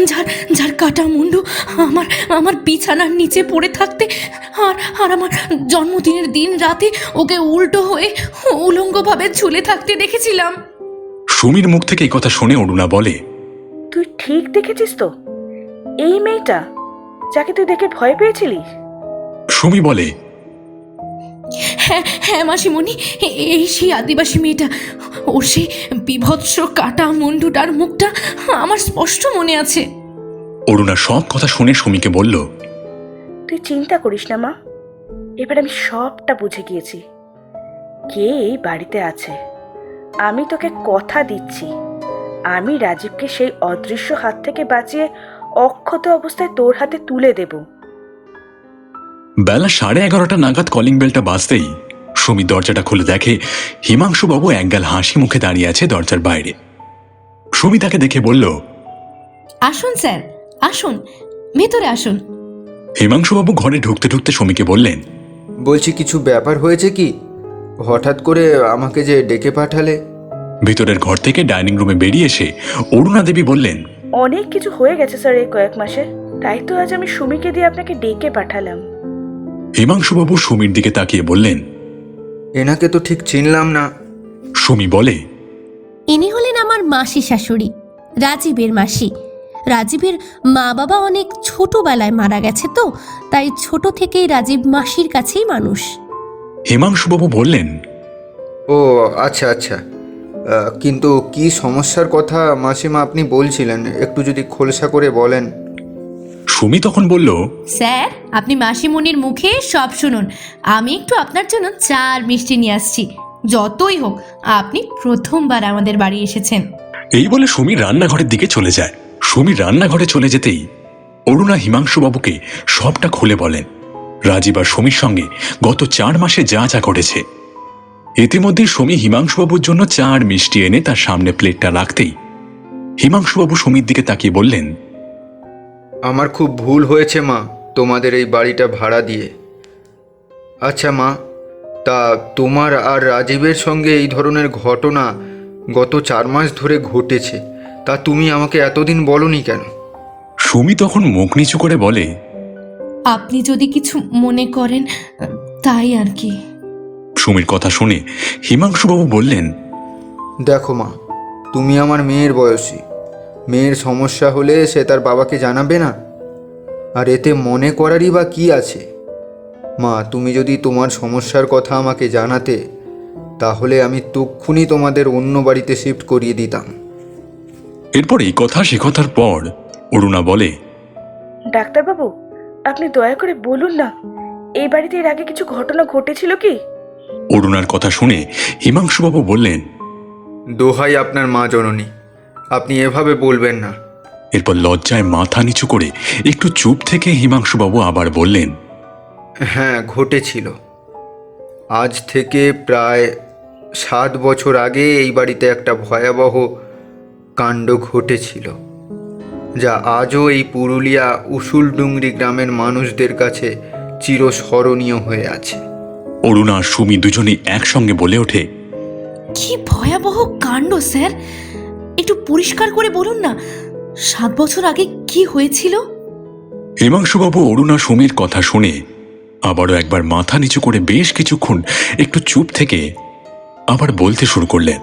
Speaker 4: যার যার কাটা মুন্ডু আমার আমার বিছানার নিচে পড়ে থাকতে আর আমার জন্মদিনের দিন রাতে ওকে উল্টো হয়ে উলঙ্গভাবে ঝুলে থাকতে দেখেছিলাম।
Speaker 2: সুমির মুখ থেকে এই কথা শুনে অরুণা বলে,
Speaker 3: তুই ঠিক দেখেছিস তো? এই মেয়েটা যাকে তুই দেখে ভয় পেয়েছিলিস?
Speaker 2: সুমি বলে,
Speaker 4: হ্যাঁ হ্যাঁ মাসিমণি, এই সেই আদিবাসী মেয়েটা। ওর সেই বিভৎস কাটা মুন্ডুটার মুখটা আমার স্পষ্ট মনে আছে।
Speaker 2: অরুণা সব কথা শুনে সুমিকে বলল,
Speaker 3: তুই চিন্তা করিস না মা, এবার আমি সবটা বুঝে গিয়েছি কে এই বাড়িতে আছে। আমি তোকে কথা দিচ্ছি, আমি রাজীবকে সেই অদৃশ্য হাত থেকে বাঁচিয়ে অক্ষত অবস্থায় তোর হাতে তুলে দেব।
Speaker 2: বেলা 11:30 নাগাদ কলিং বেলটা বাজতেই সুমি দরজাটা খুলে দেখে হিমাংশুবাবু একগাল হাসি মুখে দাঁড়িয়ে আছে দরজার বাইরে। সুমি তাকে দেখে বলল,
Speaker 4: আসুন স্যার, আসুন, ভেতরে আসুন।
Speaker 2: হিমাংশুবাবু ঘরে ঢুকতে ঢুকতে সুমিকে বললেন,
Speaker 8: বলছি কিছু ব্যাপার হয়েছে কি? হঠাৎ করে আমাকে যে ডেকে পাঠালে?
Speaker 2: ভিতরের ঘর থেকে ডাইনিং রুমে বেরিয়ে এসে অরুণা দেবী বললেন,
Speaker 3: অনেক কিছু হয়ে গেছে স্যার এই কয়েক মাসে, তাই তো আজ আমি সুমিকে দিয়ে আপনাকে ডেকে পাঠালাম।
Speaker 2: হিমাংশুবাবু সুমির দিকে তাকিয়ে বললেন,
Speaker 8: এনাকে তো ঠিক চিনলাম না।
Speaker 2: সুমি বলে,
Speaker 9: ইনি হলেন আমার মাসি শাশুড়ি, রাজীবের মাসি। রাজীবের মা বাবা অনেক ছোটবেলায় মারা গেছে, তো তাই ছোট থেকেই রাজীব মাসির কাছেই মানুষ।
Speaker 2: হিমাংশুবাবু বললেন,
Speaker 8: ও আচ্ছা আচ্ছা, কিন্তু কি সমস্যার কথা মাসিমা আপনি বলছিলেন, একটু যদি খোলসা করে বলেন।
Speaker 2: সুমি তখন বলল,
Speaker 4: স্যার, আপনি মাসিমণির মুখে সব শুনুন। আমি একটু আপনার জন্য চা আর মিষ্টি নিয়ে আসছি। যতই হোক, আপনি প্রথমবার আমাদের বাড়ি এসেছেন।
Speaker 2: এই বলে সুমি রান্নাঘরের দিকে চলে যায়। সুমি রান্নাঘরে চলে যেতেই অরুণা হিমাংশুবাবুকে সবটা খুলে বলেন রাজীব আর সুমির সঙ্গে গত 4 মাসে যা যা ঘটেছে। ইতিমধ্যে সুমি হিমাংশুবাবুর জন্য চা আর মিষ্টি এনে তার সামনে প্লেটটা রাখতেই হিমাংশুবাবু সুমির দিকে তাকিয়ে বললেন,
Speaker 8: আমার খুব ভুল হয়েছে মা, তোমাদের এই বাড়িটা ভাড়া দিয়ে। আচ্ছা মা, তা তোমার আর রাজীবের সঙ্গে এই ধরনের ঘটনা গত 4 মাস ধরে ঘটেছে, তা তুমি আমাকে এতদিন বলনি কেন?
Speaker 2: সুমি তখন মুখ নিচু করে বলে,
Speaker 4: আপনি যদি কিছু মনে করেন, তাই আর কি।
Speaker 2: সুমির কথা শুনে হিমাংশুবাবু বললেন,
Speaker 8: দেখো মা, তুমি আমার মেয়ের বয়সী, মেয়ের সমস্যা হলে সে তার বাবাকে জানাবে না? আর এতে মনে করারই বা কি আছে? মা, তুমি যদি তোমার সমস্যার কথা আমাকে জানাতে, তাহলে আমি তক্ষুনি তোমাদের অন্য বাড়িতে শিফট করিয়ে দিতাম।
Speaker 2: এরপর এই কথা সে কথার পর অরুণা বলে,
Speaker 3: ডাক্তারবাবু, আপনি দয়া করে বলুন না, এই বাড়িতে এর আগে কিছু ঘটনা ঘটেছিল কি?
Speaker 2: অরুণার কথা শুনে হিমাংশুবাবু বললেন,
Speaker 8: দোহাই আপনার মা জননী, আপনি এভাবে বলবেন না।
Speaker 2: এরপর লজ্জায় মাথা নিচু করে একটু চুপ থেকে হিমাংশুবাবু আবার বললেন,
Speaker 8: হ্যাঁ ঘটেছিল। আজ থেকে প্রায় 7 বছর আগে এই বাড়িতে একটা ভয়াবহ কাণ্ড ঘটেছিল, যা আজও এই পুরুলিয়া উসুলডুংরি গ্রামের মানুষদের কাছে চিরস্মরণীয় হয়ে আছে।
Speaker 2: অরুণা আর সুমি দুজনেই একসঙ্গে বলে ওঠে,
Speaker 4: কি ভয়াবহ কাণ্ড স্যার, একটু পরিষ্কার করে বলুন না, 7 বছর আগে কি হয়েছিল?
Speaker 2: হিমাংশুবাবু অরুণা সুমির কথা শুনে আবারও একবার মাথা নিচু করে বেশ কিছুক্ষণ একটু চুপ থেকে আবার বলতে শুরু করলেন,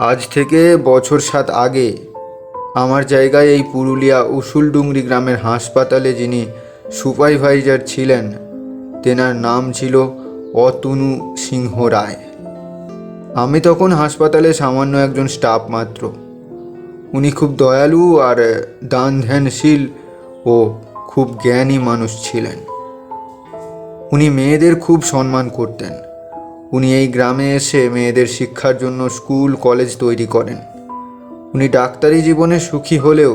Speaker 8: আজ থেকে বছর 7 আগে আমার জায়গায় এই পুরুলিয়া উসুলডুংরি গ্রামের হাসপাতালে যিনি সুপারভাইজার ছিলেন, তেনার নাম ছিল অতনু সিংহ রায়। আমি তখন হাসপাতালে সামান্য একজন স্টাফ মাত্র। উনি খুব দয়ালু আর দান ধ্যানশীল ও খুব জ্ঞানী মানুষ ছিলেন। উনি মেয়েদের খুব সম্মান করতেন। উনি এই গ্রামে এসে মেয়েদের শিক্ষার জন্য স্কুল কলেজ তৈরি করেন। উনি ডাক্তারি জীবনে সুখী হলেও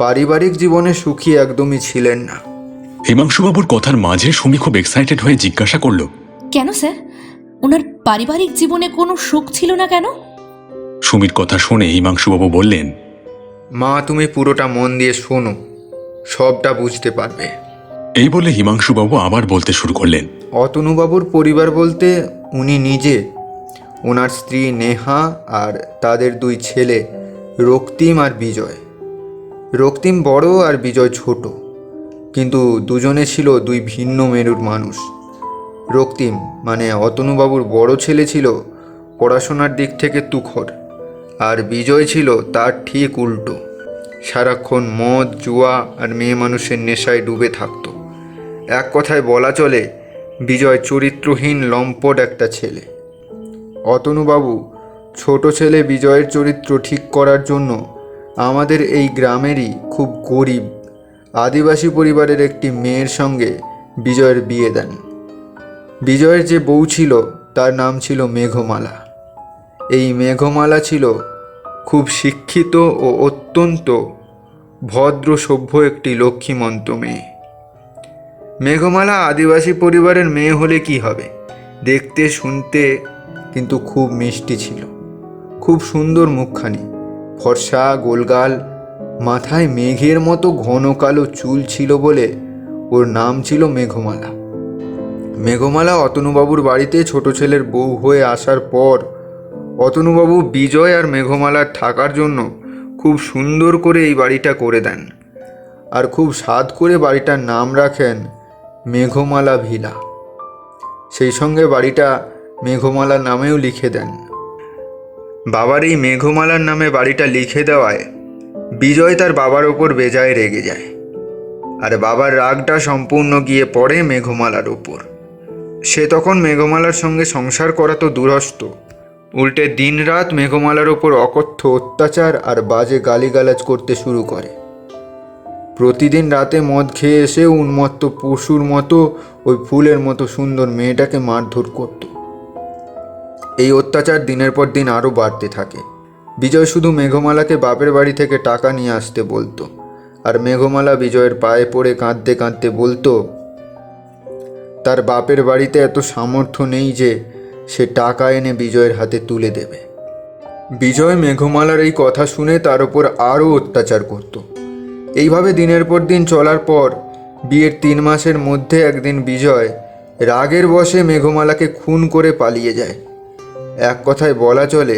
Speaker 8: পারিবারিক জীবনে সুখী একদমই ছিলেন না।
Speaker 2: হিমাংশুবাবুর কথার মাঝে সুমি খুব এক্সাইটেড হয়ে জিজ্ঞাসা করলো,
Speaker 4: কেন স্যার, ওনার পারিবারিক জীবনে কোনো সুখ ছিল না কেন?
Speaker 2: সুমির কথা শুনে হিমাংশুবাবু বললেন,
Speaker 8: মা, তুমি পুরোটা মন দিয়ে শোনো, সবটা বুঝতে পারবে।
Speaker 2: এই বলে হিমাংশুবাবু আবার বলতে শুরু করলেন।
Speaker 8: অতনুবাবুর পরিবার বলতে উনি নিজে, ওনার স্ত্রী নেহা আর তাদের 2 ছেলে রক্তিম আর বিজয়। রক্তিম বড় আর বিজয় ছোট, কিন্তু দুজনে ছিল 2 ভিন্ন মেরুর মানুষ। রক্তিম মানে অতনুবাবুর বড় ছেলে ছিল পড়াশোনার দিক থেকে তুখর, আর বিজয় ছিল তার ঠিক উল্টো, সারাক্ষণ মদ জুয়া আর মেয়ে মানুষের নেশায় ডুবে থাকত। এক কথায় বলা চলে বিজয় চরিত্রহীন লম্পট একটা ছেলে। অতনুবাবু ছোট ছেলে বিজয়ের চরিত্র ঠিক করার জন্য আমাদের এই গ্রামেরই খুব গরিব আদিবাসী পরিবারের একটি মেয়ের সঙ্গে বিজয়ের বিয়ে দেন। বিজয়ের যে বউ ছিল তার নাম ছিল মেঘমালা। এই মেঘমালা ছিল খুব শিক্ষিত ও অত্যন্ত ভদ্র সভ্য একটি লক্ষ্মীমন্ত মেয়ে। মেঘমালা আদিবাসী পরিবারের মেয়ে হলে কি হবে, দেখতে শুনতে কিন্তু খুব মিষ্টি ছিল। খুব সুন্দর মুখখানি, ফর্সা গোলগাল, মাথায় মেঘের মতো ঘন কালো চুল ছিল বলে ওর নাম ছিল মেঘমালা। মেঘমালা অতনুবাবুর বাড়িতে ছোট ছেলের বউ হয়ে আসার পর অতনুবাবু বিজয় আর মেঘমালার থাকার জন্য খুব সুন্দর করে এই বাড়িটা করে দেন, আর খুব স্বাদ করে বাড়িটার নাম রাখেন মেঘমালা ভিলা। সেই সঙ্গে বাড়িটা মেঘমালা নামেও লিখে দেন। বাবার এই মেঘমালার নামে বাড়িটা লিখে দেওয়ায় বিজয় তার বাবার ওপর বেজায় রেগে যায়, আর বাবার রাগটা সম্পূর্ণ গিয়ে পড়ে মেঘমালার ওপর। সে তখন মেঘমালার সঙ্গে সংসার করা তো দূরস্থ, উল্টে দিনরাত মেঘমালার ওপর অকথ্য অত্যাচার আর বাজে গালিগালাজ করতে শুরু করে। প্রতিদিন রাতে মদ খেয়ে এসে উন্মত্ত পশুর মতো ওই ফুলের মতো সুন্দর মেয়েটাকে মারধর করত। এই অত্যাচার দিনের পর দিন আরও বাড়তে থাকে। বিজয় শুধু মেঘমালাকে বাপের বাড়ি থেকে টাকা নিয়ে আসতে বলতো, আর মেঘমালা বিজয়ের পায়ে পড়ে কাঁদতে কাঁদতে বলতো তার বাপের বাড়িতে এত সামর্থ্য নেই যে সে টাকা এনে বিজয়ের হাতে তুলে দেবে। বিজয় মেঘমালার এই কথা শুনে তার ওপর আরও অত্যাচার করত। এইভাবে দিনের পর দিন চলার পর বিয়ের 3 মাসের মধ্যে একদিন বিজয় রাগের বশে মেঘমালাকে খুন করে পালিয়ে যায়। এক কথায় বলা চলে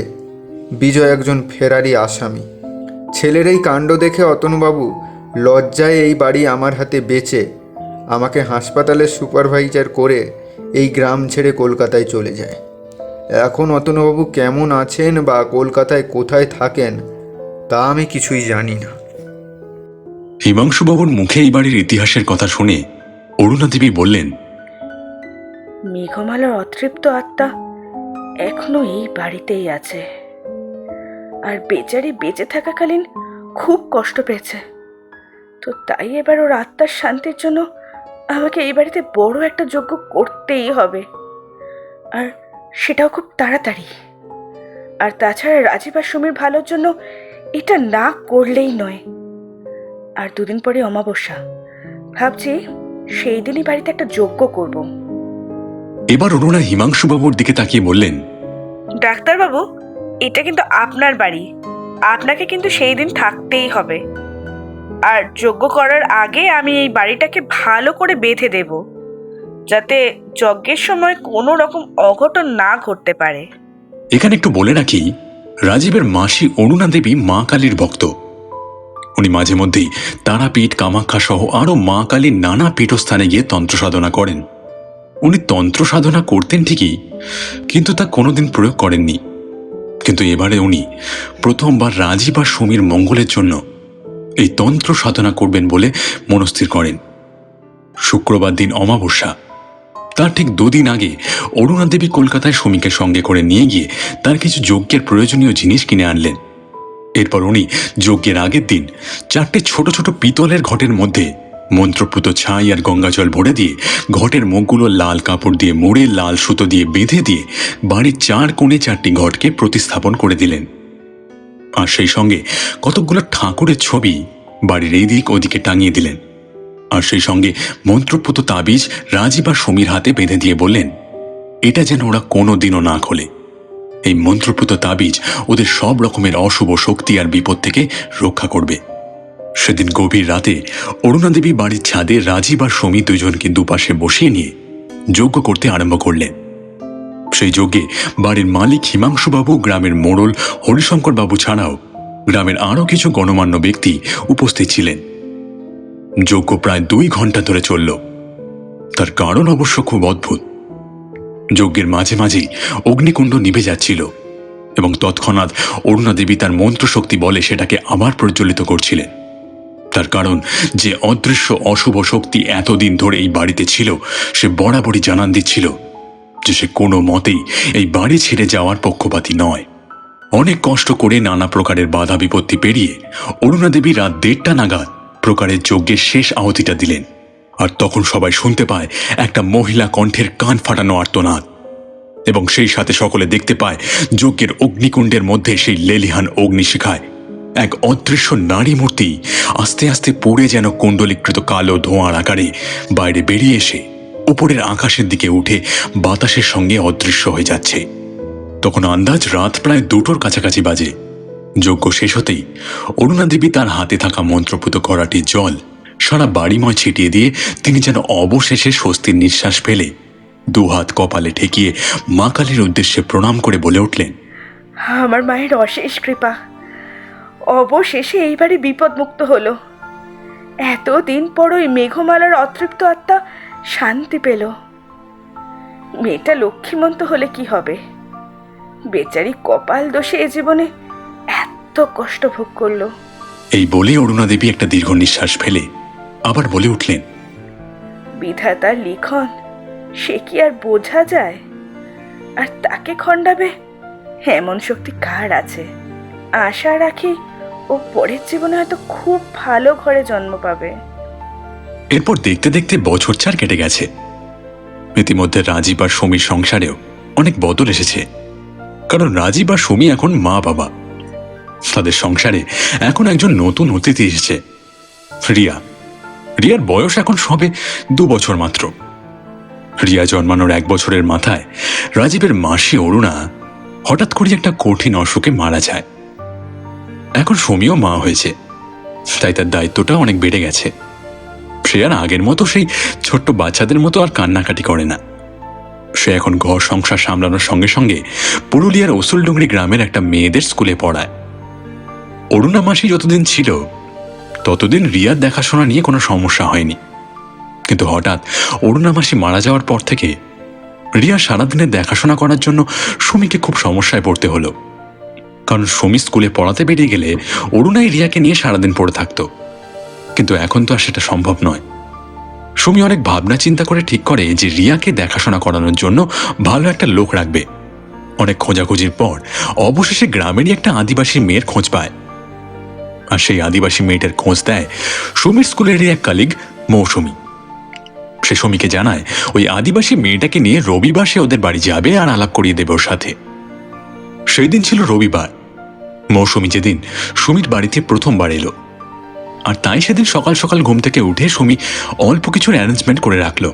Speaker 8: বিজয় একজন ফেরারি আসামি। ছেলের এই কাণ্ড দেখে অতনুবাবু লজ্জায় এই বাড়ি আমার হাতে বেচে আমাকে হাসপাতালের সুপারভাইজার করে এই গ্রাম ছেড়ে কলকাতায় চলে যায়। এখন অতনুবাবু কেমন আছেন বা কলকাতায় কোথায় থাকেন তা আমি কিছুই জানি না।
Speaker 2: হিমাংশুবাবুর মুখে এই বাড়ির ইতিহাসের কথা শুনে অরুণা দেবী বললেন,
Speaker 3: মেঘমালার অতৃপ্ত আত্মা এখনো এই বাড়িতেই আছে, আর বেচারি বেঁচে থাকাকালীন খুব কষ্ট পেয়েছে। তো তাই এবার ওর আত্মার শান্তির জন্য আমাকে এই বাড়িতে বড় একটা যজ্ঞ করতেই হবে, আর সেটাও খুব তাড়াতাড়ি। আর তাছাড়া রাজীব আর সুমির ভালোর জন্য এটা না করলেই নয়। আর 2 দিন পরে অমাবস্যা, ভাবছি সেই দিনই বাড়িতে একটা যজ্ঞ করব।
Speaker 2: এবার অরুণা হিমাংশুবাবুর দিকে তাকিয়ে বললেন,
Speaker 3: ডাক্তারবাবু, এটা কিন্তু আপনার বাড়ি, আপনাকে কিন্তু সেই দিন থাকতেই হবে। আর যজ্ঞ করার আগে আমি এই বাড়িটাকে ভালো করে বেঁধে দেব, যাতে যজ্ঞের সময় কোনো রকম অঘটন না ঘটতে পারে।
Speaker 2: এখানে একটু বলে রাখি, রাজীবের মাসি অরুণা দেবী মা কালীর ভক্ত। উনি মাঝে মধ্যেই তারাপীঠ, কামাখ্যা সহ আরও মা কালীর নানা পীঠস্থানে গিয়ে তন্ত্র সাধনা করেন। উনি তন্ত্র সাধনা করতেন ঠিকই, কিন্তু তা কোনোদিন প্রয়োগ করেননি। কিন্তু এবারে উনি প্রথমবার রাজীব আর সুমির মঙ্গলের জন্য এই তন্ত্র সাধনা করবেন বলে মনস্থির করেন। শুক্রবার দিন অমাবস্যা, তার ঠিক 2 দিন আগে অরুণা দেবী কলকাতায় সুমিকে সঙ্গে করে নিয়ে গিয়ে তার কিছু যজ্ঞের প্রয়োজনীয় জিনিস কিনে আনলেন। এরপর উনি যজ্ঞের আগের দিন 4টে ছোট ছোট পিতলের ঘটের মধ্যে মন্ত্রপুত ছাই আর গঙ্গাজল ভরে দিয়ে ঘটের মুখগুলো লাল কাপড় দিয়ে মুড়ে লাল সুতো দিয়ে বেঁধে দিয়ে বাড়ির 4 কোণে 4টি ঘটকে প্রতিস্থাপন করে দিলেন। আর সেই সঙ্গে কতকগুলো ঠাকুরের ছবি বাড়ির এই দিক ওদিকে টাঙিয়ে দিলেন। আর সেই সঙ্গে মন্ত্রপুত তাবিজ রাজীব আর সমীর হাতে বেঁধে দিয়ে বললেন, এটা যেন ওরা কোনোদিনও না খোলে। এই মন্ত্রপুত তাবিজ ওদের সব রকমের অশুভ শক্তি আর বিপদ থেকে রক্ষা করবে। সেদিন গভীর রাতে অরুণা দেবী বাড়ির ছাদে রাজীব আর সমী দুজনকে দুপাশে বসিয়ে নিয়ে যজ্ঞ করতে আরম্ভ করলেন। সেই যজ্ঞে বাড়ির মালিক হিমাংশুবাবু, গ্রামের মোড়ল হরিশঙ্কর বাবু ছাড়াও গ্রামের আরও কিছু গণ্যমান্য ব্যক্তি উপস্থিত ছিলেন। যজ্ঞ প্রায় 2 ঘন্টা ধরে চলল। তার কারণ অবশ্য খুব অদ্ভুত। যজ্ঞের মাঝে মাঝেই অগ্নিকুণ্ড নিভে যাচ্ছিল এবং তৎক্ষণাৎ অরুণা দেবী তার মন্ত্রশক্তি বলে সেটাকে আবার প্রজ্বলিত করছিলেন। তার কারণ, যে অদৃশ্য অশুভ শক্তি এতদিন ধরে এই বাড়িতে ছিল সে বরাবরই জানান দিচ্ছিল যে সে কোনো মতেই এই বাড়ি ছেড়ে যাওয়ার পক্ষপাতী নয়। অনেক কষ্ট করে নানা প্রকারের বাধা বিপত্তি পেরিয়ে অরুণা দেবী রাত 1:30 নাগাদ প্রকারের যজ্ঞের শেষ আহুতিটা দিলেন। আর তখন সবাই শুনতে পায় একটা মহিলা কণ্ঠের কান ফাটানো আর্তনাদ, এবং সেই সাথে সকলে দেখতে পায় যজ্ঞের অগ্নিকুণ্ডের মধ্যে সেই লেলিহান অগ্নিশিখায় এক অদৃশ্য নারী মূর্তি আস্তে আস্তে পড়ে যেন কুণ্ডলীকৃত কালো ধোঁয়ার আকারে বাইরে বেরিয়ে এসে উপরের আকাশের দিকে উঠে বাতাসের সঙ্গে অদৃশ্য হয়ে যাচ্ছে। তখন আন্দাজ রাত প্রায় 2টোর কাছাকাছি বাজে। যজ্ঞ শেষ হতেই অরুণা দেবী তার হাতে থাকা মন্ত্রপুত কড়াটির জল সারা বাড়িময় ছিটিয়ে দিয়ে তিনি যেন অবশেষে স্বস্তির নিঃশ্বাস ফেলে 2 হাত কপালে ঠেকিয়ে মা কালীর উদ্দেশ্যে প্রণাম করে বলে উঠলেন,
Speaker 3: আমার মায়ের অশেষ কৃপা, অবশেষে এইবারে বিপদমুক্ত হলো। এতদিন পর ওই মেঘমালার অতৃপ্ত আত্মা শান্তি পেল। মেয়েটা লক্ষ্মীমন্ত হলে কি হবে, বেচারি কপাল দোষে এ জীবনে এত কষ্ট ভোগ করলো।
Speaker 2: এই বলে অরুণা দেবী একটা দীর্ঘ নিঃশ্বাস ফেলে আবার বলে উঠলেন,
Speaker 3: বিধাতার লিখন সে কি আর বোঝা যায়? আর তাকে খণ্ডাবে এমন শক্তি কার আছে? আশা রাখি ও পরের জীবনে হয়তো খুব ভালো ঘরে জন্ম পাবে।
Speaker 2: এরপর দেখতে দেখতে বছর 4 কেটে গেছে। ইতিমধ্যে রাজীব আর সমীর সংসারেও অনেক বদল এসেছে, কারণ রাজীব আর সমী এখন মা বাবা। তাদের সংসারে এখন একজন নতুন অতিথি এসেছে, রিয়া। রিয়ার বয়স এখন সবে 2 বছর মাত্র। রিয়া জন্মানোর 1 বছরের মাথায় রাজীবের মাসি অরুণা হঠাৎ করে একটা কঠিন অসুখে মারা যায়। এখন সমীও মা হয়েছে, তাই তার দায়িত্বটা অনেক বেড়ে গেছে। সে আর আগের মতো সেই ছোট্ট বাচ্চাদের মতো আর কান্নাকাটি করে না। সে এখন ঘর সংসার সামলানোর সঙ্গে সঙ্গে পুরুলিয়ার ওসুলডুংরি গ্রামের একটা মেয়েদের স্কুলে পড়ায়। অরুণা মাসি যতদিন ছিল ততদিন রিয়ার দেখাশোনা নিয়ে কোনো সমস্যা হয়নি, কিন্তু হঠাৎ অরুণা মাসি মারা যাওয়ার পর থেকে রিয়া সারাদিনের দেখাশোনা করার জন্য সুমিকে খুব সমস্যায় পড়তে হলো। কারণ সুমি স্কুলে পড়াতে বেরিয়ে গেলে অরুণাই রিয়াকে নিয়ে সারাদিন পড়ে থাকতো, কিন্তু এখন তো আর সেটা সম্ভব নয়। সুমি অনেক ভাবনা চিন্তা করে ঠিক করে যে রিয়াকে দেখাশোনা করানোর জন্য ভালো একটা লোক রাখবে। অনেক খোঁজাখুঁজির পর অবশেষে গ্রামেরই একটা আদিবাসী মেয়ের খোঁজ পায়, আর সেই আদিবাসী মেয়েটার খোঁজ দেয় সুমির স্কুলেরই এক কালিগ মৌসুমী। সে সুমিকে জানায় ওই আদিবাসী মেয়েটাকে নিয়ে রবিবার সে ওদের বাড়ি যাবে আর আলাপ করিয়ে দেবে ওর সাথে। সেই দিন ছিল রবিবার। মৌসুমী যেদিন সুমির বাড়িতে প্রথমবার এলো, আর তাই সেদিন সকাল সকাল ঘুম থেকে উঠে সুমি অল্প কিছুর অ্যারেঞ্জমেন্ট করে রাখলো।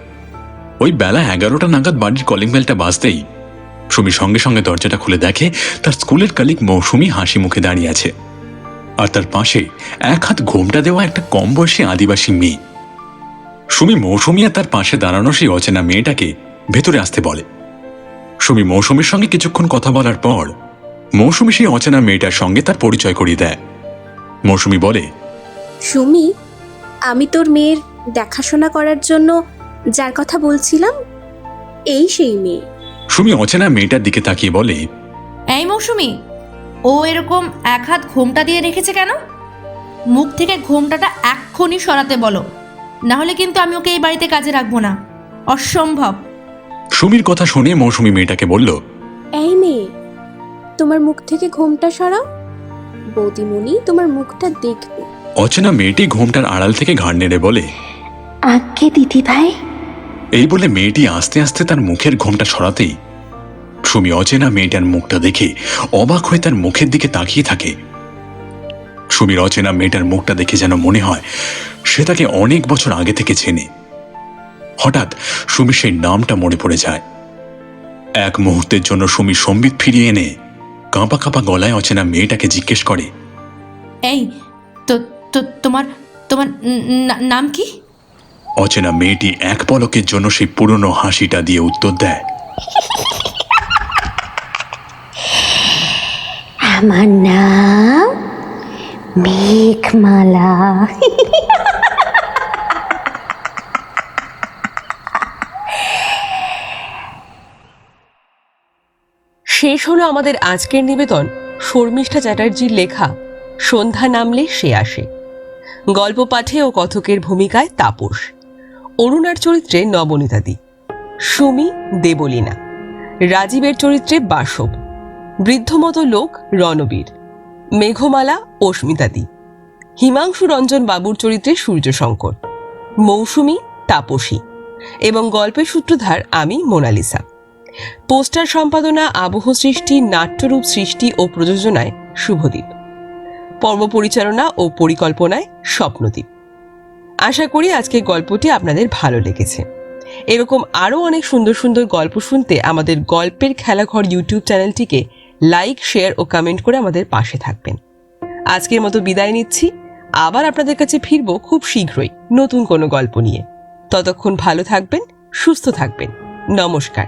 Speaker 2: ওই বেলা 11টা নাগাদ বাড়ির কলিং বেলটা বাজতেই সুমি সঙ্গে সঙ্গে দরজাটা খুলে দেখে তার স্কুলের কালিগ মৌসুমী হাসি মুখে দাঁড়িয়ে আছে, আর তার পাশে 1 হাত ঘোমটা দেওয়া একটা কম বয়সী আদিবাসী মেয়ে। সুমি মৌসুমী আর তার পাশে দাঁড়ানো সেই অচেনা মেয়েটাকে ভেতরে আসতে বলে। সুমি মৌসুমীর সঙ্গে কিছুক্ষণ কথা বলার পর মৌসুমী সেই অচেনা মেয়েটার সঙ্গে তার পরিচয় করিয়ে দেয়। মৌসুমী বলে,
Speaker 10: সুমি, আমি তোর মেয়ের দেখাশোনা করার জন্য যার কথা বলছিলাম, এই সেই মেয়ে।
Speaker 2: সুমি অচেনা মেয়েটার দিকে তাকিয়ে বলে,
Speaker 4: এই মৌসুমী, ও এরকম 1 হাত ঘোমটা দিয়ে রেখেছে কেন? মুখ থেকে ঘোমটাটা এক্ষুনি সরাতে বলো, না হলে কিন্তু আমি ওকে এই বাড়িতে কাজে রাখবো না। অসম্ভব।
Speaker 2: সুমির কথা শুনে মৌসুমী মেয়েটাকে বলল,
Speaker 10: এই মেয়ে, তোমার মুখ থেকে ঘোমটা সরাও, বৌদিমণি তোমার মুখটা দেখবে।
Speaker 2: অচেনা মেয়েটি ঘোমটার আড়াল থেকে ঘাড় নেড়ে বলে,
Speaker 7: আজ্ঞে দিদি ভাই।
Speaker 2: এই বলে মেয়েটি আস্তে আস্তে তার মুখের ঘোমটা সরাতেই সুমি অচেনা মেয়েটার মুখটা দেখে অবাক হয়ে তার মুখের দিকে তাকিয়ে থাকে। সুমির অচেনা মেয়েটার মুখটা দেখে যেন মনে হয় সে তাকে অনেক বছর আগে থেকে চেনে। হঠাৎ সুমির সেই নামটা মনে পড়ে যায়। এক মুহূর্তের জন্য সুমি সম্বিত ফিরিয়ে এনে কাঁপা কাঁপা গলায় অচেনা মেয়েটাকে জিজ্ঞেস করে,
Speaker 4: এই তো তো তোমার তোমার নাম কি?
Speaker 2: অচেনা মেয়েটি এক পলকের জন্য সেই পুরনো হাসিটা দিয়ে উত্তর দেয়,
Speaker 7: আমার নাম মেঘমালা।
Speaker 1: শেষ হলো আমাদের আজকের নিবেদন শর্মিষ্ঠা চ্যাটার্জির লেখা সন্ধ্যা নামলে সে আসে। গল্প পাঠে ও কথকের ভূমিকায় তাপস, অরুণার চরিত্রে নবনীতাদি, সুমি দেবলীনা, রাজীবের চরিত্রে বাসব, বৃদ্ধমতো লোক রণবীর, মেঘমালা অস্মিতাদি, হিমাংশু রঞ্জন বাবুর চরিত্রে সূর্যশঙ্কর, মৌসুমী তাপসী এবং গল্পের সূত্রধার আমি মোনালিসা। পোস্টার সম্পাদনা, আবহ সৃষ্টি, নাট্যরূপ সৃষ্টি ও প্রযোজনায় শুভদীপ, পর্ব পরিচালনা ও পরিকল্পনায় স্বপ্নদীপ। আশা করি আজকের গল্পটি আপনাদের ভালো লেগেছে। এরকম আরও অনেক সুন্দর সুন্দর গল্প শুনতে আমাদের গল্পের খেলাঘর ইউটিউব চ্যানেলটিকে লাইক, শেয়ার ও কমেন্ট করে আমাদের পাশে থাকবেন। আজকের মতো বিদায় নিচ্ছি। আবার আপনাদের কাছে ফিরবো খুব শীঘ্রই নতুন কোনো গল্প নিয়ে। ততক্ষণ ভালো থাকবেন, সুস্থ থাকবেন। নমস্কার।